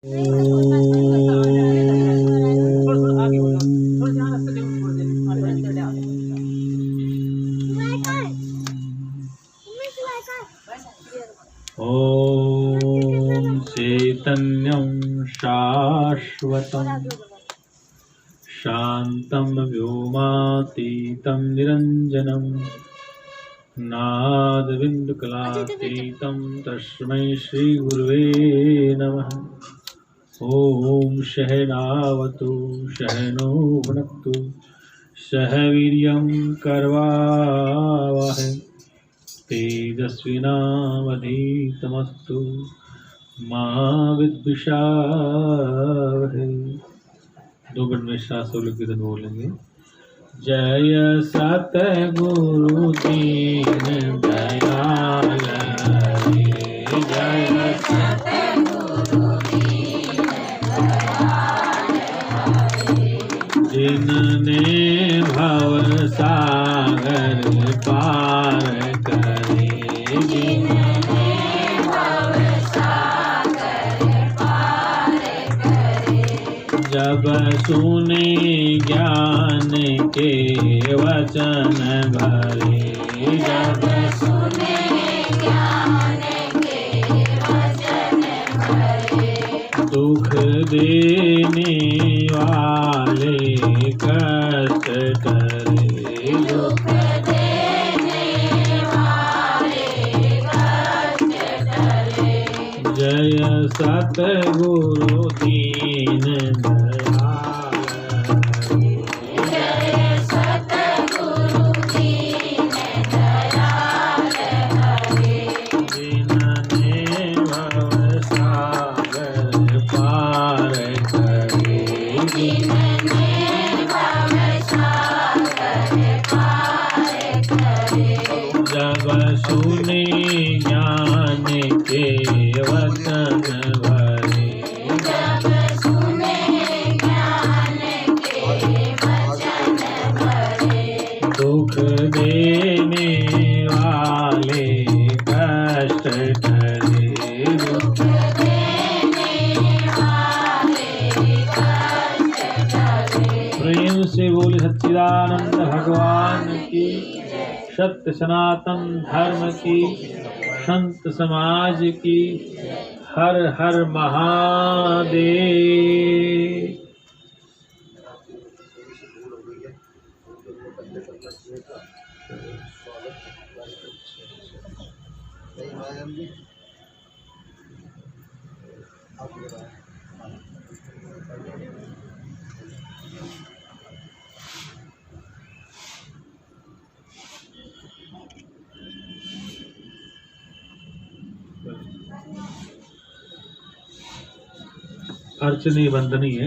ॐ चैतन्यं शाश्वतं शान्तं व्योमातीतं निरञ्जनं नादबिन्दुकलातीतं तस्मै श्रीगुरुवे नमः। ॐ सहनावतु सहनो भुनक्तु सह वीर्यं करवावहै तेजस्विनावधीतमस्तु मा विद्विषावहै। 2 मिनट में शास्त्र लोग कीर्तन बोलेंगे। जय सतगुरु दीन दयाल हरि, जय सतगुरु दीन दयाल हरि, जिनने भव सागर पार करे, जिनने भव सागर पार करे, जब सुने ज्ञान के वचन भरे, जब सुने ज्ञान के वचन भरे, दुख देने वाले कष्ट करे, दुख देने वाले कष्ट करे, जय सतगुरु दीन दयाल हरि, जय सतगुरु दीन दयाल हरि, जिनने भव सागर पार करे, जिनने भव सागर पार करे, जब सुने ज्ञान के वचन भरे, जब सुने ज्ञान के वचन भरे, दुख देने वाले कष्ट करे, दुख देने वाले कष्ट करे। प्रेम से बोले सच्चिदानंद भगवान की, सत्य सनातन धर्म की, संत समाज की, हर हर महादेव। अर्चनी वंदनी है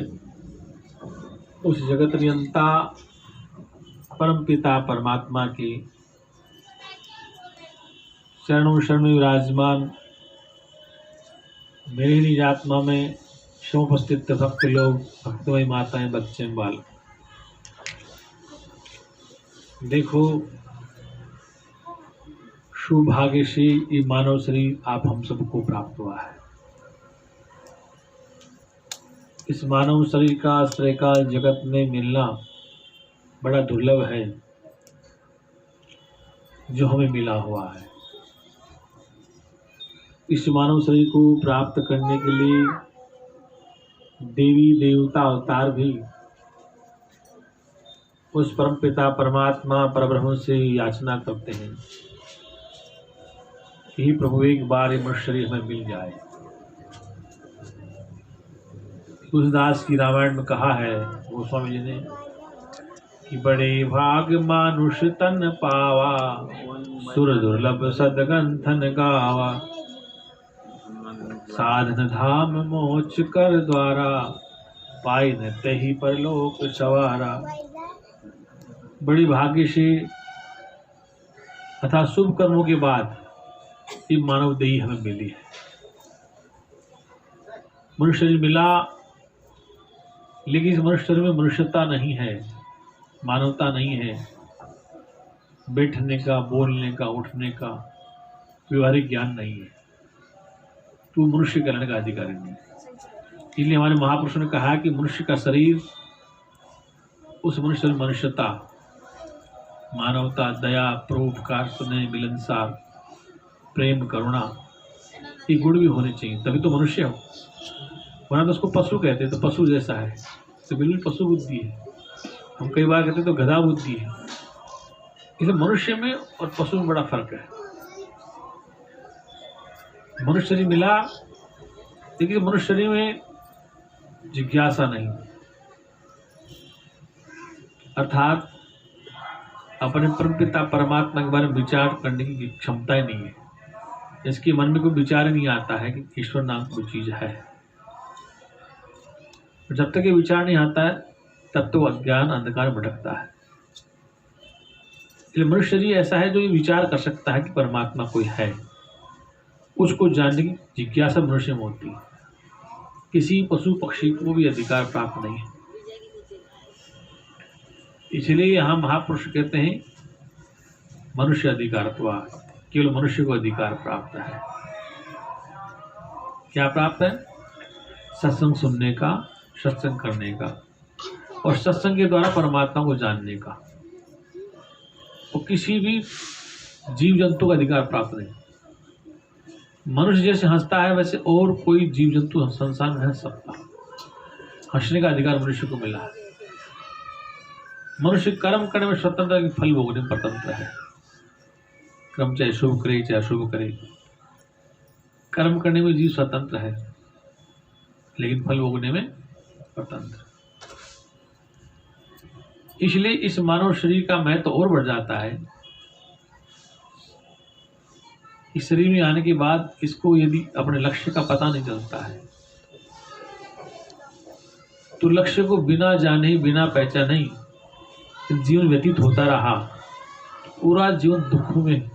उस जगत नियंता परम पिता परमात्मा की चरणों शरण में विराजमान मेरी निज आत्मा में समुपस्थित भक्त लोग, भक्तमयी माताएं, बच्चे बाल, देखो सौभाग्य से ये मानव शरीर आप हम सबको प्राप्त हुआ है। इस मानव शरीर का आश्रय का जगत में मिलना बड़ा दुर्लभ है जो हमें मिला हुआ है। इस मानव शरीर को प्राप्त करने के लिए देवी देवता अवतार भी उस परम पिता परमात्मा परब्रह्म से याचना करते हैं कि प्रभु एक बार ये मनुष्य शरीर हमें मिल जाए। तुलसीदास की रामायण में कहा है गोस्वामी जी ने कि बड़े भाग मानुष तन पावा, सुर दुर्लभ सदगंथन गावा, साधन धाम मोच कर द्वारा, पाई न तही परलोक सवारा। बड़ी भाग्य से तथा शुभ कर्मों के बाद ये मानव देही हमें मिली है। मनुष्य शरीर मिला, लेकिन इस मनुष्य शरीर में मनुष्यता नहीं है, मानवता नहीं है। बैठने का, बोलने का, उठने का व्यवहारिक ज्ञान नहीं है, तू मनुष्य कहलाने का अधिकारी नहीं। इसलिए हमारे महापुरुषों ने कहा कि मनुष्य का शरीर, उस मनुष्य में मनुष्यता, मानवता, दया, परोपकार, स्नेह, मिलनसार, प्रेम, करुणा, ये गुण भी होने चाहिए, तभी तो मनुष्य हो। वरना तो उसको पशु कहते हैं, तो पशु जैसा है, तो बिल्कुल पशु बुद्धि है। हम कई बार कहते हैं तो गधा बुद्धि है। इसलिए मनुष्य में और पशु में बड़ा फर्क है। मनुष्य शरीर मिला, लेकिन मनुष्य शरीर में जिज्ञासा नहीं, अर्थात अपने परमपिता परमात्मा के बारे में विचार करने की क्षमता ही नहीं है। इसके मन में कोई विचार नहीं आता है कि ईश्वर नाम कोई चीज है। जब तक ये विचार नहीं आता है तब तो अज्ञान अंधकार भटकता है। इसलिए मनुष्य शरीर ऐसा है जो ये विचार कर सकता है कि परमात्मा कोई है। उसको जानने की जिज्ञासा मनुष्य में होती है। किसी पशु पक्षी को भी अधिकार प्राप्त नहीं है। इसलिए यहाँ महापुरुष कहते हैं मनुष्य अधिकारत्वा, केवल मनुष्य को अधिकार प्राप्त है। क्या प्राप्त है? सत्संग सुनने का, सत्संग करने का, और सत्संग के द्वारा परमात्मा को जानने का। और किसी भी जीव जंतु का अधिकार प्राप्त नहीं। मनुष्य जैसे हंसता है वैसे और कोई जीव जंतु संसार में हंस सकता। हंसने का अधिकार मनुष्य को मिला है। मनुष्य कर्म करने में स्वतंत्र है, फल भोगने में स्वतंत्र है। कर्म चाहे शुभ करे चाहे अशुभ करे, कर्म करने में जीव स्वतंत्र है, लेकिन फल भोगने में स्वतंत्र। इसलिए इस मानव शरीर का महत्व और बढ़ जाता है। इस शरीर में आने के बाद इसको यदि अपने लक्ष्य का पता नहीं चलता है तो लक्ष्य को बिना जाने, बिना पहचाने ही जीवन व्यतीत होता रहा, पूरा जीवन दुख में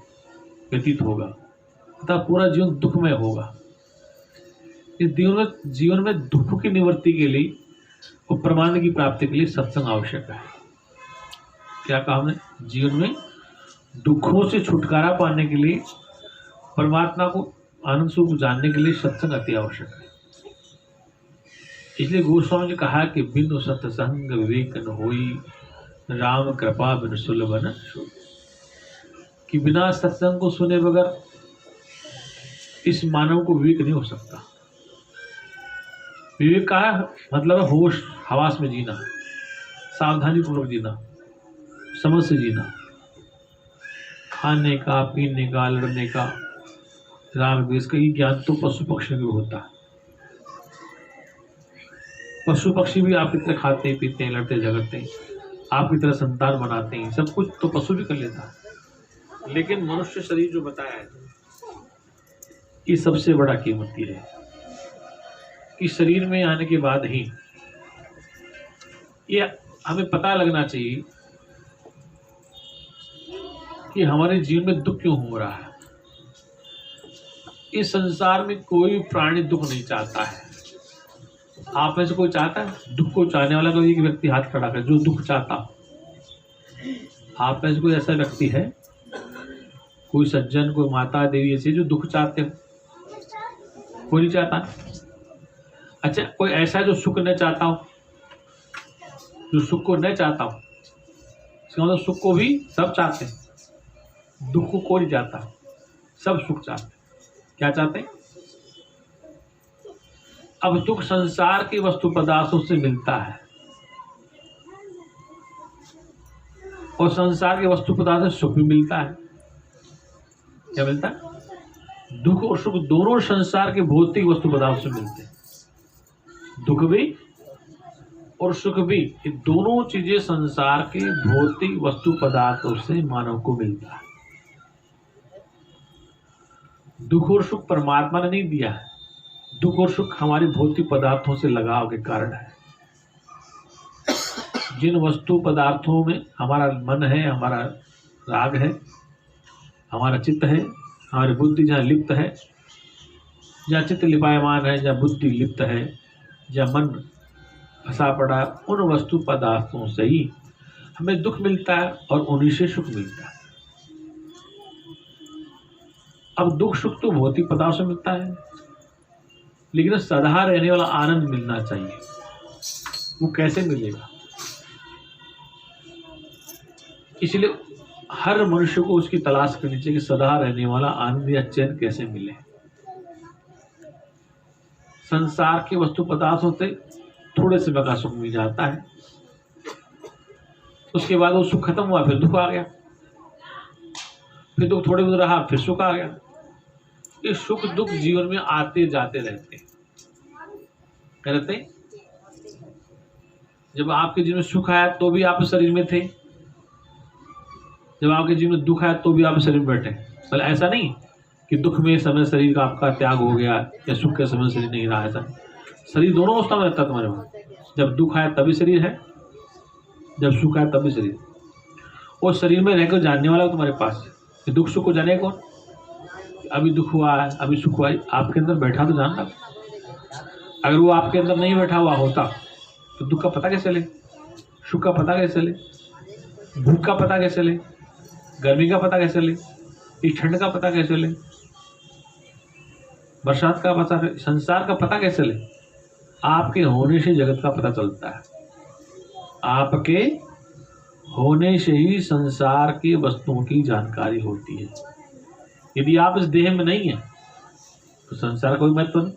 व्यतीत होगा, तथा पूरा जीवन दुखमय होगा। इस जीवन में दुख की निवृत्ति के लिए और प्रमाण की प्राप्ति के लिए सत्संग आवश्यक है। क्या कहा हमने? जीवन में दुखों से छुटकारा पाने के लिए, परमात्मा को आनंद स्वरूप जानने के लिए सत्संग अति आवश्यक है। इसलिए गोस्वामी जी कहा कि बिनु सत्संग विवेक न होई, राम कृपा बिनु सुलभ न सोई। कि बिना सत्संग को सुने बगैर इस मानव को विवेक नहीं हो सकता। विवेक का मतलब है होश हवास में जीना, सावधानी पूर्वक जीना, समझ से जीना, खाने का, पीने का, लड़ने का, राग द्वेष का ये ज्ञान तो पशु पक्षियों को होता है। पशु पक्षी भी आपकी तरह खाते पीते हैं, लड़ते झगड़ते हैं, आपकी तरह संतान बनाते हैं, सब कुछ तो पशु भी कर लेता है। लेकिन मनुष्य शरीर जो बताया है ये सबसे बड़ा कीमती है। इस शरीर में आने के बाद ही ये हमें पता लगना चाहिए कि हमारे जीवन में दुख क्यों हो रहा है। इस संसार में कोई प्राणी दुख नहीं चाहता है। आप में से कोई चाहता है? दुख को चाहने वाला कोई एक व्यक्ति हाथ खड़ा कर जो दुख चाहता। आप में से कोई ऐसा व्यक्ति है, कोई सज्जन, कोई माता देवी ऐसे जो दुख चाहते हो? कोई नहीं चाहता। अच्छा, कोई ऐसा जो सुख न चाहता हो, जो सुख को न चाहता हो? इसका मतलब सुख को भी सब चाहते हैं, दुख को कोई नहीं चाहता, सब सुख चाहते हैं। क्या चाहते हैं? अब दुख संसार के वस्तु पदार्थों से मिलता है और संसार के वस्तु पदार्थ से सुख भी मिलता है। क्या मिलता है? दुख और सुख दोनों संसार के भौतिक वस्तु पदार्थ से मिलते हैं। दुख भी और सुख भी, ये दोनों चीजें संसार के भौतिक वस्तु पदार्थों से मानव को मिलता है। दुख और सुख परमात्मा ने नहीं दिया है। दुख और सुख हमारे भौतिक पदार्थों से लगाव के कारण है। जिन वस्तु पदार्थों में हमारा मन है, हमारा राग है, हमारा चित्त है, हमारी बुद्धि जहाँ लिप्त है, जहाँ चित्त लिपायमान है, जहाँ बुद्धि लिप्त है, जहाँ मन फंसा पड़ा, उन वस्तु पदार्थों से ही हमें दुख मिलता है और उन्हीं से सुख मिलता है। अब दुख सुख तो भौतिक पदार्थ से मिलता है, लेकिन सदा रहने वाला आनंद मिलना चाहिए। वो कैसे मिलेगा? इसलिए हर मनुष्य को उसकी तलाश करनी चाहिए कि सदा रहने वाला आनंद या चैन कैसे मिले। संसार के वस्तु पदार्थों से थोड़े समय का सुख मिल जाता है, उसके बाद वो सुख खत्म हुआ, फिर दुख आ गया, फिर दुख थोड़े दिन रहा, फिर सुख आ गया। ये सुख दुख जीवन में आते जाते रहते हैं। जब आपके जीवन में सुख आया तो भी आप शरीर में थे, जब आपके जीवन में दुख आया तो भी आप शरीर में बैठे। मतलब ऐसा नहीं कि दुख में समय शरीर का आपका त्याग हो गया या सुख के समय शरीर नहीं रहा। ऐसा शरीर दोनों अवस्था में रहता है तुम्हारे पास। जब दुख आया तभी शरीर है, जब सुख आया तभी शरीर। और शरीर में रहकर जानने वाला तुम्हारे पास है। दुख सुख को जाने कौन? अभी दुख हुआ है, अभी सुख हुआ है, आपके अंदर बैठा तो जानता। अगर वो आपके अंदर नहीं बैठा हुआ होता तो दुख का पता कैसे चले, सुख का पता कैसे चले, भूख का पता कैसे चले, गर्मी का पता कैसे चले, इस ठंड का पता कैसे चले, बरसात का पता, संसार का पता कैसे चले? आपके होने से जगत का पता चलता है। आपके होने से ही संसार की वस्तुओं की जानकारी होती है। यदि आप इस देह में नहीं है तो संसार कोई महत्व नहीं।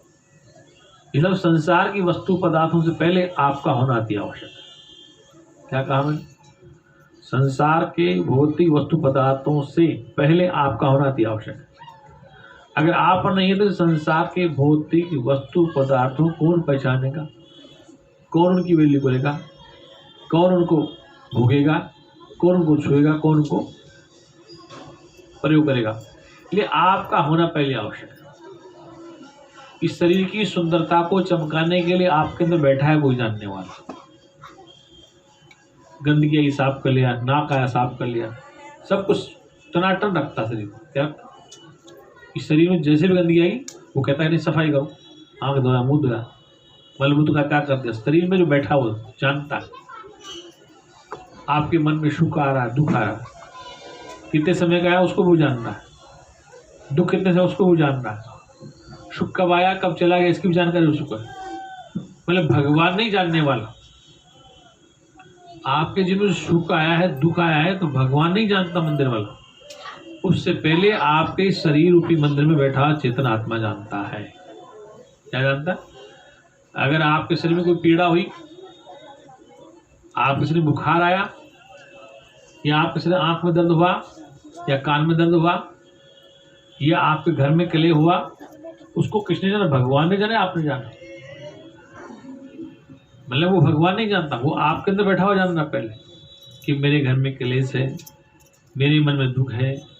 इसलिए संसार की वस्तु पदार्थों से पहले आपका होना अति आवश्यक है। क्या कहा मैंने? संसार के भौतिक वस्तु पदार्थों से पहले आपका होना अति आवश्यक है। अगर आप नहीं है तो संसार के भौतिक वस्तु पदार्थों कौन पहचानेगा? कौन उनकी वैल्यू करेगा? कौन उनको भोगेगा? कौन उनको छुएगा? कौन उनको प्रयोग करेगा? इसलिए आपका होना पहले आवश्यक है। इस शरीर की सुंदरता को चमकाने के लिए आपके अंदर बैठा है कोई जानने वाला। गंदगी आई साफ कर लिया, नाक आया साफ कर लिया, सब कुछ टनाटन रखता शरीर। क्या इस शरीर में जैसे भी गंदगी आई वो कहता है नहीं सफाई करो, आंख धोया, मुंह धोया, मलमूत्र का त्याग कर दिया। शरीर में जो बैठा वो जानता है। आपके मन में सुख आ रहा है, दुख आ रहा है, कितने समय का है उसको वो जानना है, दुख कितने समय उसको वो जानना है, सुख कब आया कब चला गया इसकी भी जानकारी उसको है। मतलब भगवान नहीं जानने वाला। आपके जीवन में सुख आया है, दुख आया है तो भगवान नहीं जानता मंदिर वाला। उससे पहले आपके शरीर रूपी मंदिर में बैठा चेतन आत्मा जानता है। क्या जानता है? अगर आपके शरीर में कोई पीड़ा हुई, आपके शरीर में बुखार आया, या आपके शरीर आंख में दर्द हुआ, या कान में दर्द हुआ, या आपके घर में कले हुआ, उसको किसने जाना? भगवान ने जाना, आपने जाना। मतलब वो भगवान नहीं जानता, वो आपके अंदर बैठा हुआ जानना पहले कि मेरे घर में कलेश है, मेरे मन में दुख है,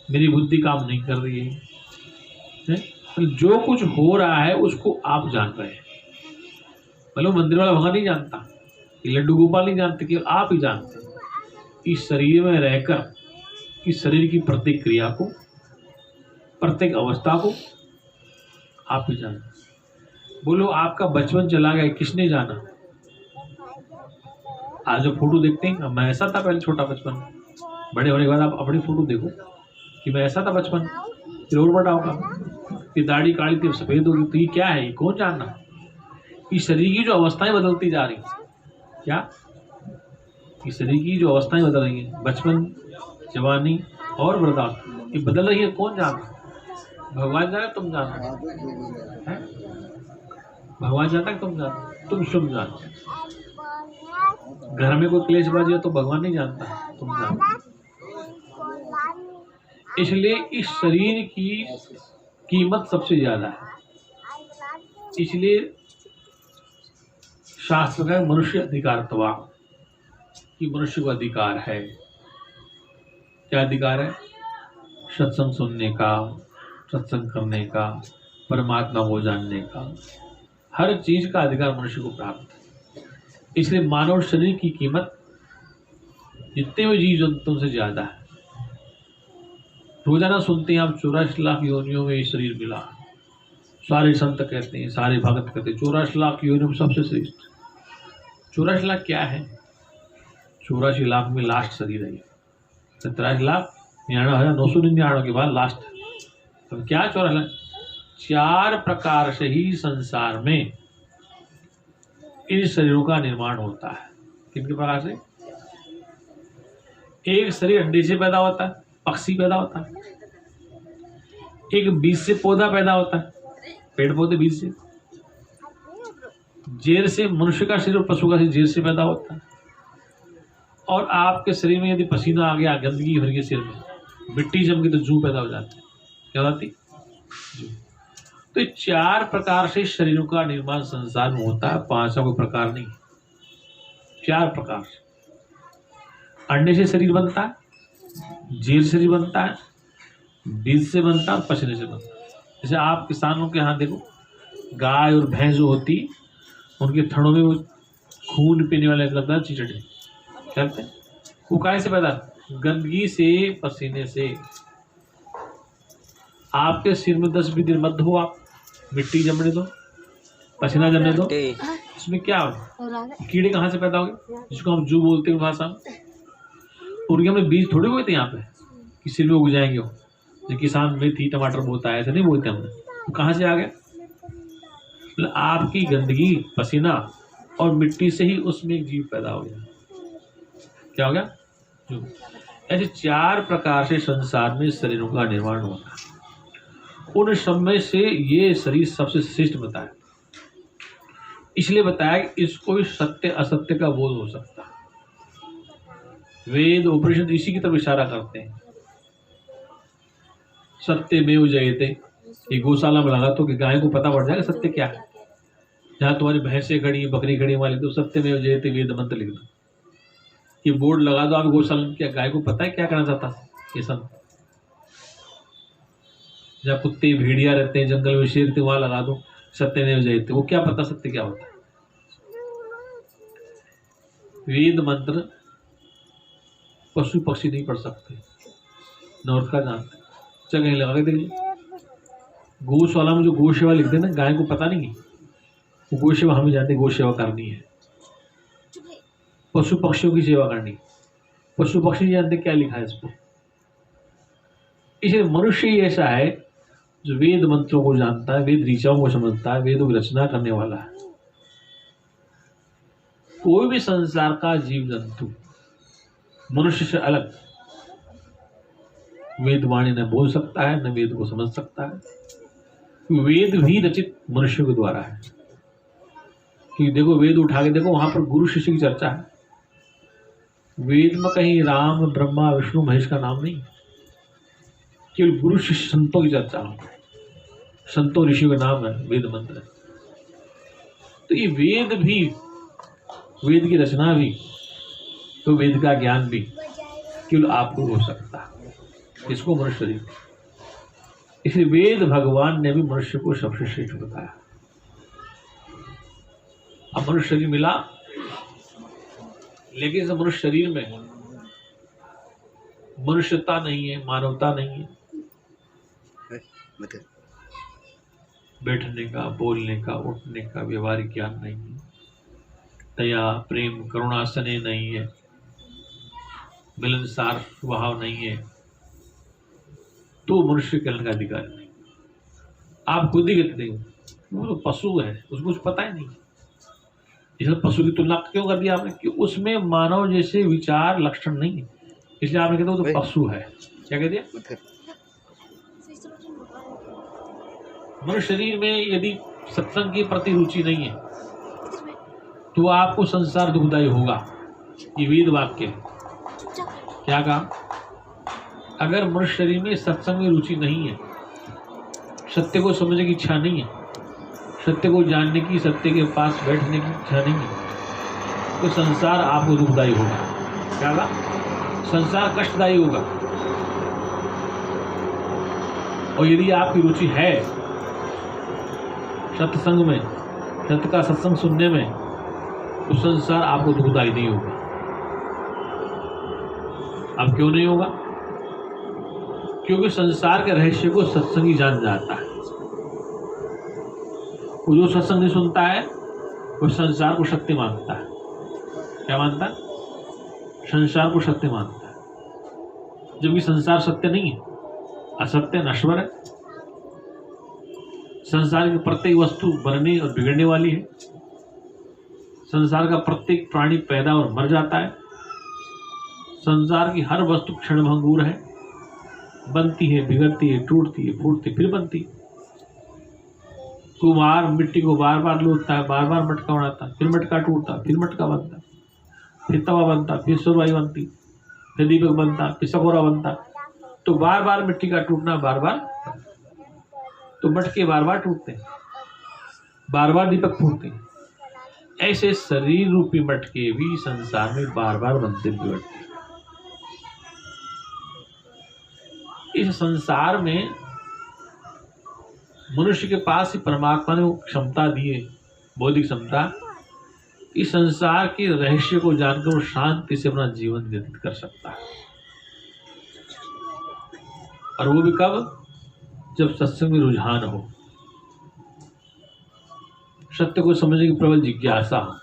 मेरी बुद्धि काम नहीं कर रही है। तो जो कुछ हो रहा है उसको आप जान रहे हैं। मतलब मंदिर वाला भगवान नहीं जानता, लड्डू गोपाल नहीं जानते, केवल आप ही जानते हैं। इस शरीर में रहकर इस शरीर की प्रत्येक क्रिया को, प्रत्येक अवस्था को आप ही जानते। बोलो आपका बचपन चला गया, किसने जाना? आज जो फोटो देखते हैं, मैं ऐसा था पहले छोटा बचपन, बड़े होने के बाद आप अपनी फोटो देखो कि मैं ऐसा था बचपन, फिर और बड़ा होगा, फिर दाढ़ी काली थी सफेद होगी, तो ये क्या है? ये कौन जानना? इस शरीर की जो अवस्थाएं बदलती जा रही, क्या इस शरीर की जो अवस्थाएं बदल रही हैं, बचपन, जवानी और वृद्धावस्था, ये बदल रही है, कौन जानता? भगवान जाने, तुम जानते हैं? भगवान जानता है, तुम जानते, तुम शुभ जानते। घर में कोई क्लेशबाजी है तो भगवान नहीं जानता, तुम जानते। इसलिए इस शरीर की कीमत सबसे ज्यादा है। इसलिए शास्त्र का मनुष्य अधिकारत्वा कि मनुष्य को अधिकार है। क्या अधिकार है? सत्संग सुनने का, सत्संग करने का, परमात्मा को जानने का, हर चीज का अधिकार मनुष्य को प्राप्त है। इसलिए मानव शरीर की कीमत जितने भी जीव जंतुओं से ज्यादा है। रोजाना सुनते हैं आप 84 लाख योनियों में ये शरीर मिला। सारे संत कहते हैं, सारे भगत कहते हैं 84 लाख योनियों में सबसे श्रेष्ठ। 84 लाख क्या है? 84 लाख में लास्ट शरीर है। 27,99,999 के बाद लास्ट। अब क्या 84 लाख? 4 प्रकार से ही संसार में इन शरीरों का निर्माण होता है। किन प्रकार से? एक शरीर अंडे से पैदा होता है, पक्षी पैदा होता है। एक बीज से पौधा पैदा होता है, पेड़ पौधे बीज से। जेर से मनुष्य का शरीर और पशु का शरीर जेर से पैदा होता है। और आपके शरीर में यदि पसीना आ गया, गंदगी भर गई सिर में, मिट्टी जम गई तो जू पैदा हो जाती है। क्या होती? जू। तो 4 प्रकार से शरीरों का निर्माण संसार में होता है, 5 कोई प्रकार नहीं। 4 प्रकार से अंडे से शरीर बनता है, जेर से शरीर बनता है, बीज से बनता है, पसीने से बनता है। जैसे आप किसानों के यहाँ देखो, गाय और भैंस जो होती, उनके थनों में वो खून पीने वाले लगता है चिचड़े, कहते हैं। वो काय से पैदा? गंदगी से, पसीने से। आपके सिर में 10 भी दिन मत धो, आप मिट्टी जमने दो, पसीना जमने दो, इसमें क्या हो? कीड़े कहाँ से पैदा हो गए, जिसको हम जू बोलते हैं भाषा में। उनके हमने बीज थोड़े बोए थे यहाँ पे कि सिर में उग जाएंगे वो। जो किसान मेथी टमाटर बोता है, ऐसा नहीं बोलते हमने। तो कहाँ से आ गया? मतलब आपकी गंदगी, पसीना और मिट्टी से ही उसमें एक जीव पैदा हो गया। क्या हो गया? जो ऐसे 4 प्रकार से संसार में शरीरों का निर्माण होता है। उन सब में से ये शरीर सबसे श्रेष्ठ बताया, इसलिए बताया कि इसको सत्य असत्य का बोध हो सकता है। वेद उपनिषद इसी की तरफ इशारा करते हैं। सत्यमेव जयते, ये गौशाला में लगा तो कि गाय को पता पड़ जाएगा सत्य क्या है। जहाँ तुम्हारी भैंसें खड़ी, बकरी खड़ी वाली, तो सत्यमेव जयते वेद मंत्र लिख दो। ये बोर्ड लगा दो आप गौशाला में, क्या गाय को पता है क्या करना चाहता ये सब? जहाँ कुत्ते भेड़िया रहते हैं, जंगल में शेर, वहां लगा दो सत्यमेव जयते। वो क्या पता सत्य क्या होता है? वेद मंत्र पशु पक्षी नहीं पढ़ सकते, नौर्थ का जानते। चल कहीं लगा के देख लो, गौशाला में जो गौ सेवा लिखते हैं ना, गाय को पता नहीं है वो गौ सेवा, हमें जानते गौ सेवा करनी है, पशु पक्षियों की सेवा करनी। पशु पक्षी जानते क्या लिखा है इस पर। इसलिए मनुष्य ही ऐसा है जो वेद मंत्रों को जानता है, वेद ऋचाओं को समझता है, वेदों की रचना करने वाला है। कोई भी संसार का जीव जंतु मनुष्य से अलग वेदवाणी न बोल सकता है, न वेद को समझ सकता है। वेद भी रचित मनुष्य के द्वारा है। कि देखो वेद उठा के देखो, वहां पर गुरु शिष्य की चर्चा है। वेद में कहीं राम, ब्रह्मा, विष्णु, महेश का नाम नहीं, केवल गुरु शिष्य संतों की चर्चा हो। संतों ऋषियों का नाम है वेद मंत्र। तो ये वेद भी, वेद की रचना भी, तो वेद का ज्ञान भी केवल आपको हो सकता है। इसको मनुष्य शरीर, इसलिए वेद भगवान ने भी मनुष्य को सबसे श्रेष्ठ बताया। अब मनुष्य शरीर मिला, लेकिन इस मनुष्य शरीर में मनुष्यता नहीं है, मानवता नहीं है। बैठने का, बोलने का, उठने का व्यवहारिक ज्ञान नहीं है, दया, प्रेम, करुणा, स्नेह नहीं है, मिलनसार स्वभाव नहीं है, तो मनुष्य कहने का अधिकार नहीं। आप खुद ही कहते हो वो तो पशु है, उसको कुछ पता ही नहीं। इसलिए पशु की तुलना क्यों कर दिया आपने? कि उसमें मानव जैसे विचार लक्षण नहीं है, इसलिए आपने कहते हो तो पशु है। क्या कह दिया? मनुष्य शरीर में यदि सत्संग की प्रति रुचि नहीं है तो आपको संसार दुखदायी होगा। ये वेद वाक्य है। क्या कहा? अगर मनुष्य शरीर में सत्संग में रुचि नहीं है, सत्य को समझने की इच्छा नहीं है, सत्य को जानने की, सत्य के पास बैठने की इच्छा नहीं है, तो संसार आपको दुखदायी होगा। क्या कहा? संसार कष्टदायी होगा। और यदि आपकी रुचि है सत्संग में, सत्य का सत्संग सुनने में, तो संसार आपको दुखदायी नहीं होगा। अब क्यों नहीं होगा? क्योंकि संसार के रहस्य को सत्संगी जान जाता है। वो जो सत्संग नहीं सुनता है वो संसार को सत्य मानता है। क्या मानता है? संसार को सत्य मानता है, जबकि संसार सत्य नहीं है, असत्य, नश्वर है। संसार की प्रत्येक वस्तु बनने और बिगड़ने वाली है। संसार का प्रत्येक प्राणी पैदा और मर जाता है। संसार की हर वस्तु क्षणभंगुर है, बनती है, बिगड़ती है, टूटती है, फूटती, फिर बनती है। कुम्हार मिट्टी को बार बार लूटता है, बार बार मटका बनाता है, फिर मटका टूटता, फिर मटका बनता, फिर तवा बनता, फिर सुरवाई बनती, फिर दीपक बनता, फिर सकोरा बनता। तो बार बार मिट्टी का टूटना, बार बार, तो मटके बार बार टूटते हैं, बार बार दीपक फूटते हैं। ऐसे शरीर रूपी मटके भी संसार में बार बार बनते बिगड़ते। इस संसार में मनुष्य के पास ही परमात्मा ने वो क्षमता दी है, बौद्धिक क्षमता, इस संसार के रहस्य को जानकर वो शांति से अपना जीवन व्यतीत कर सकता है। और वो भी कब? जब सत्संग में रुझान हो, सत्य को समझने की प्रबल जिज्ञासा हो,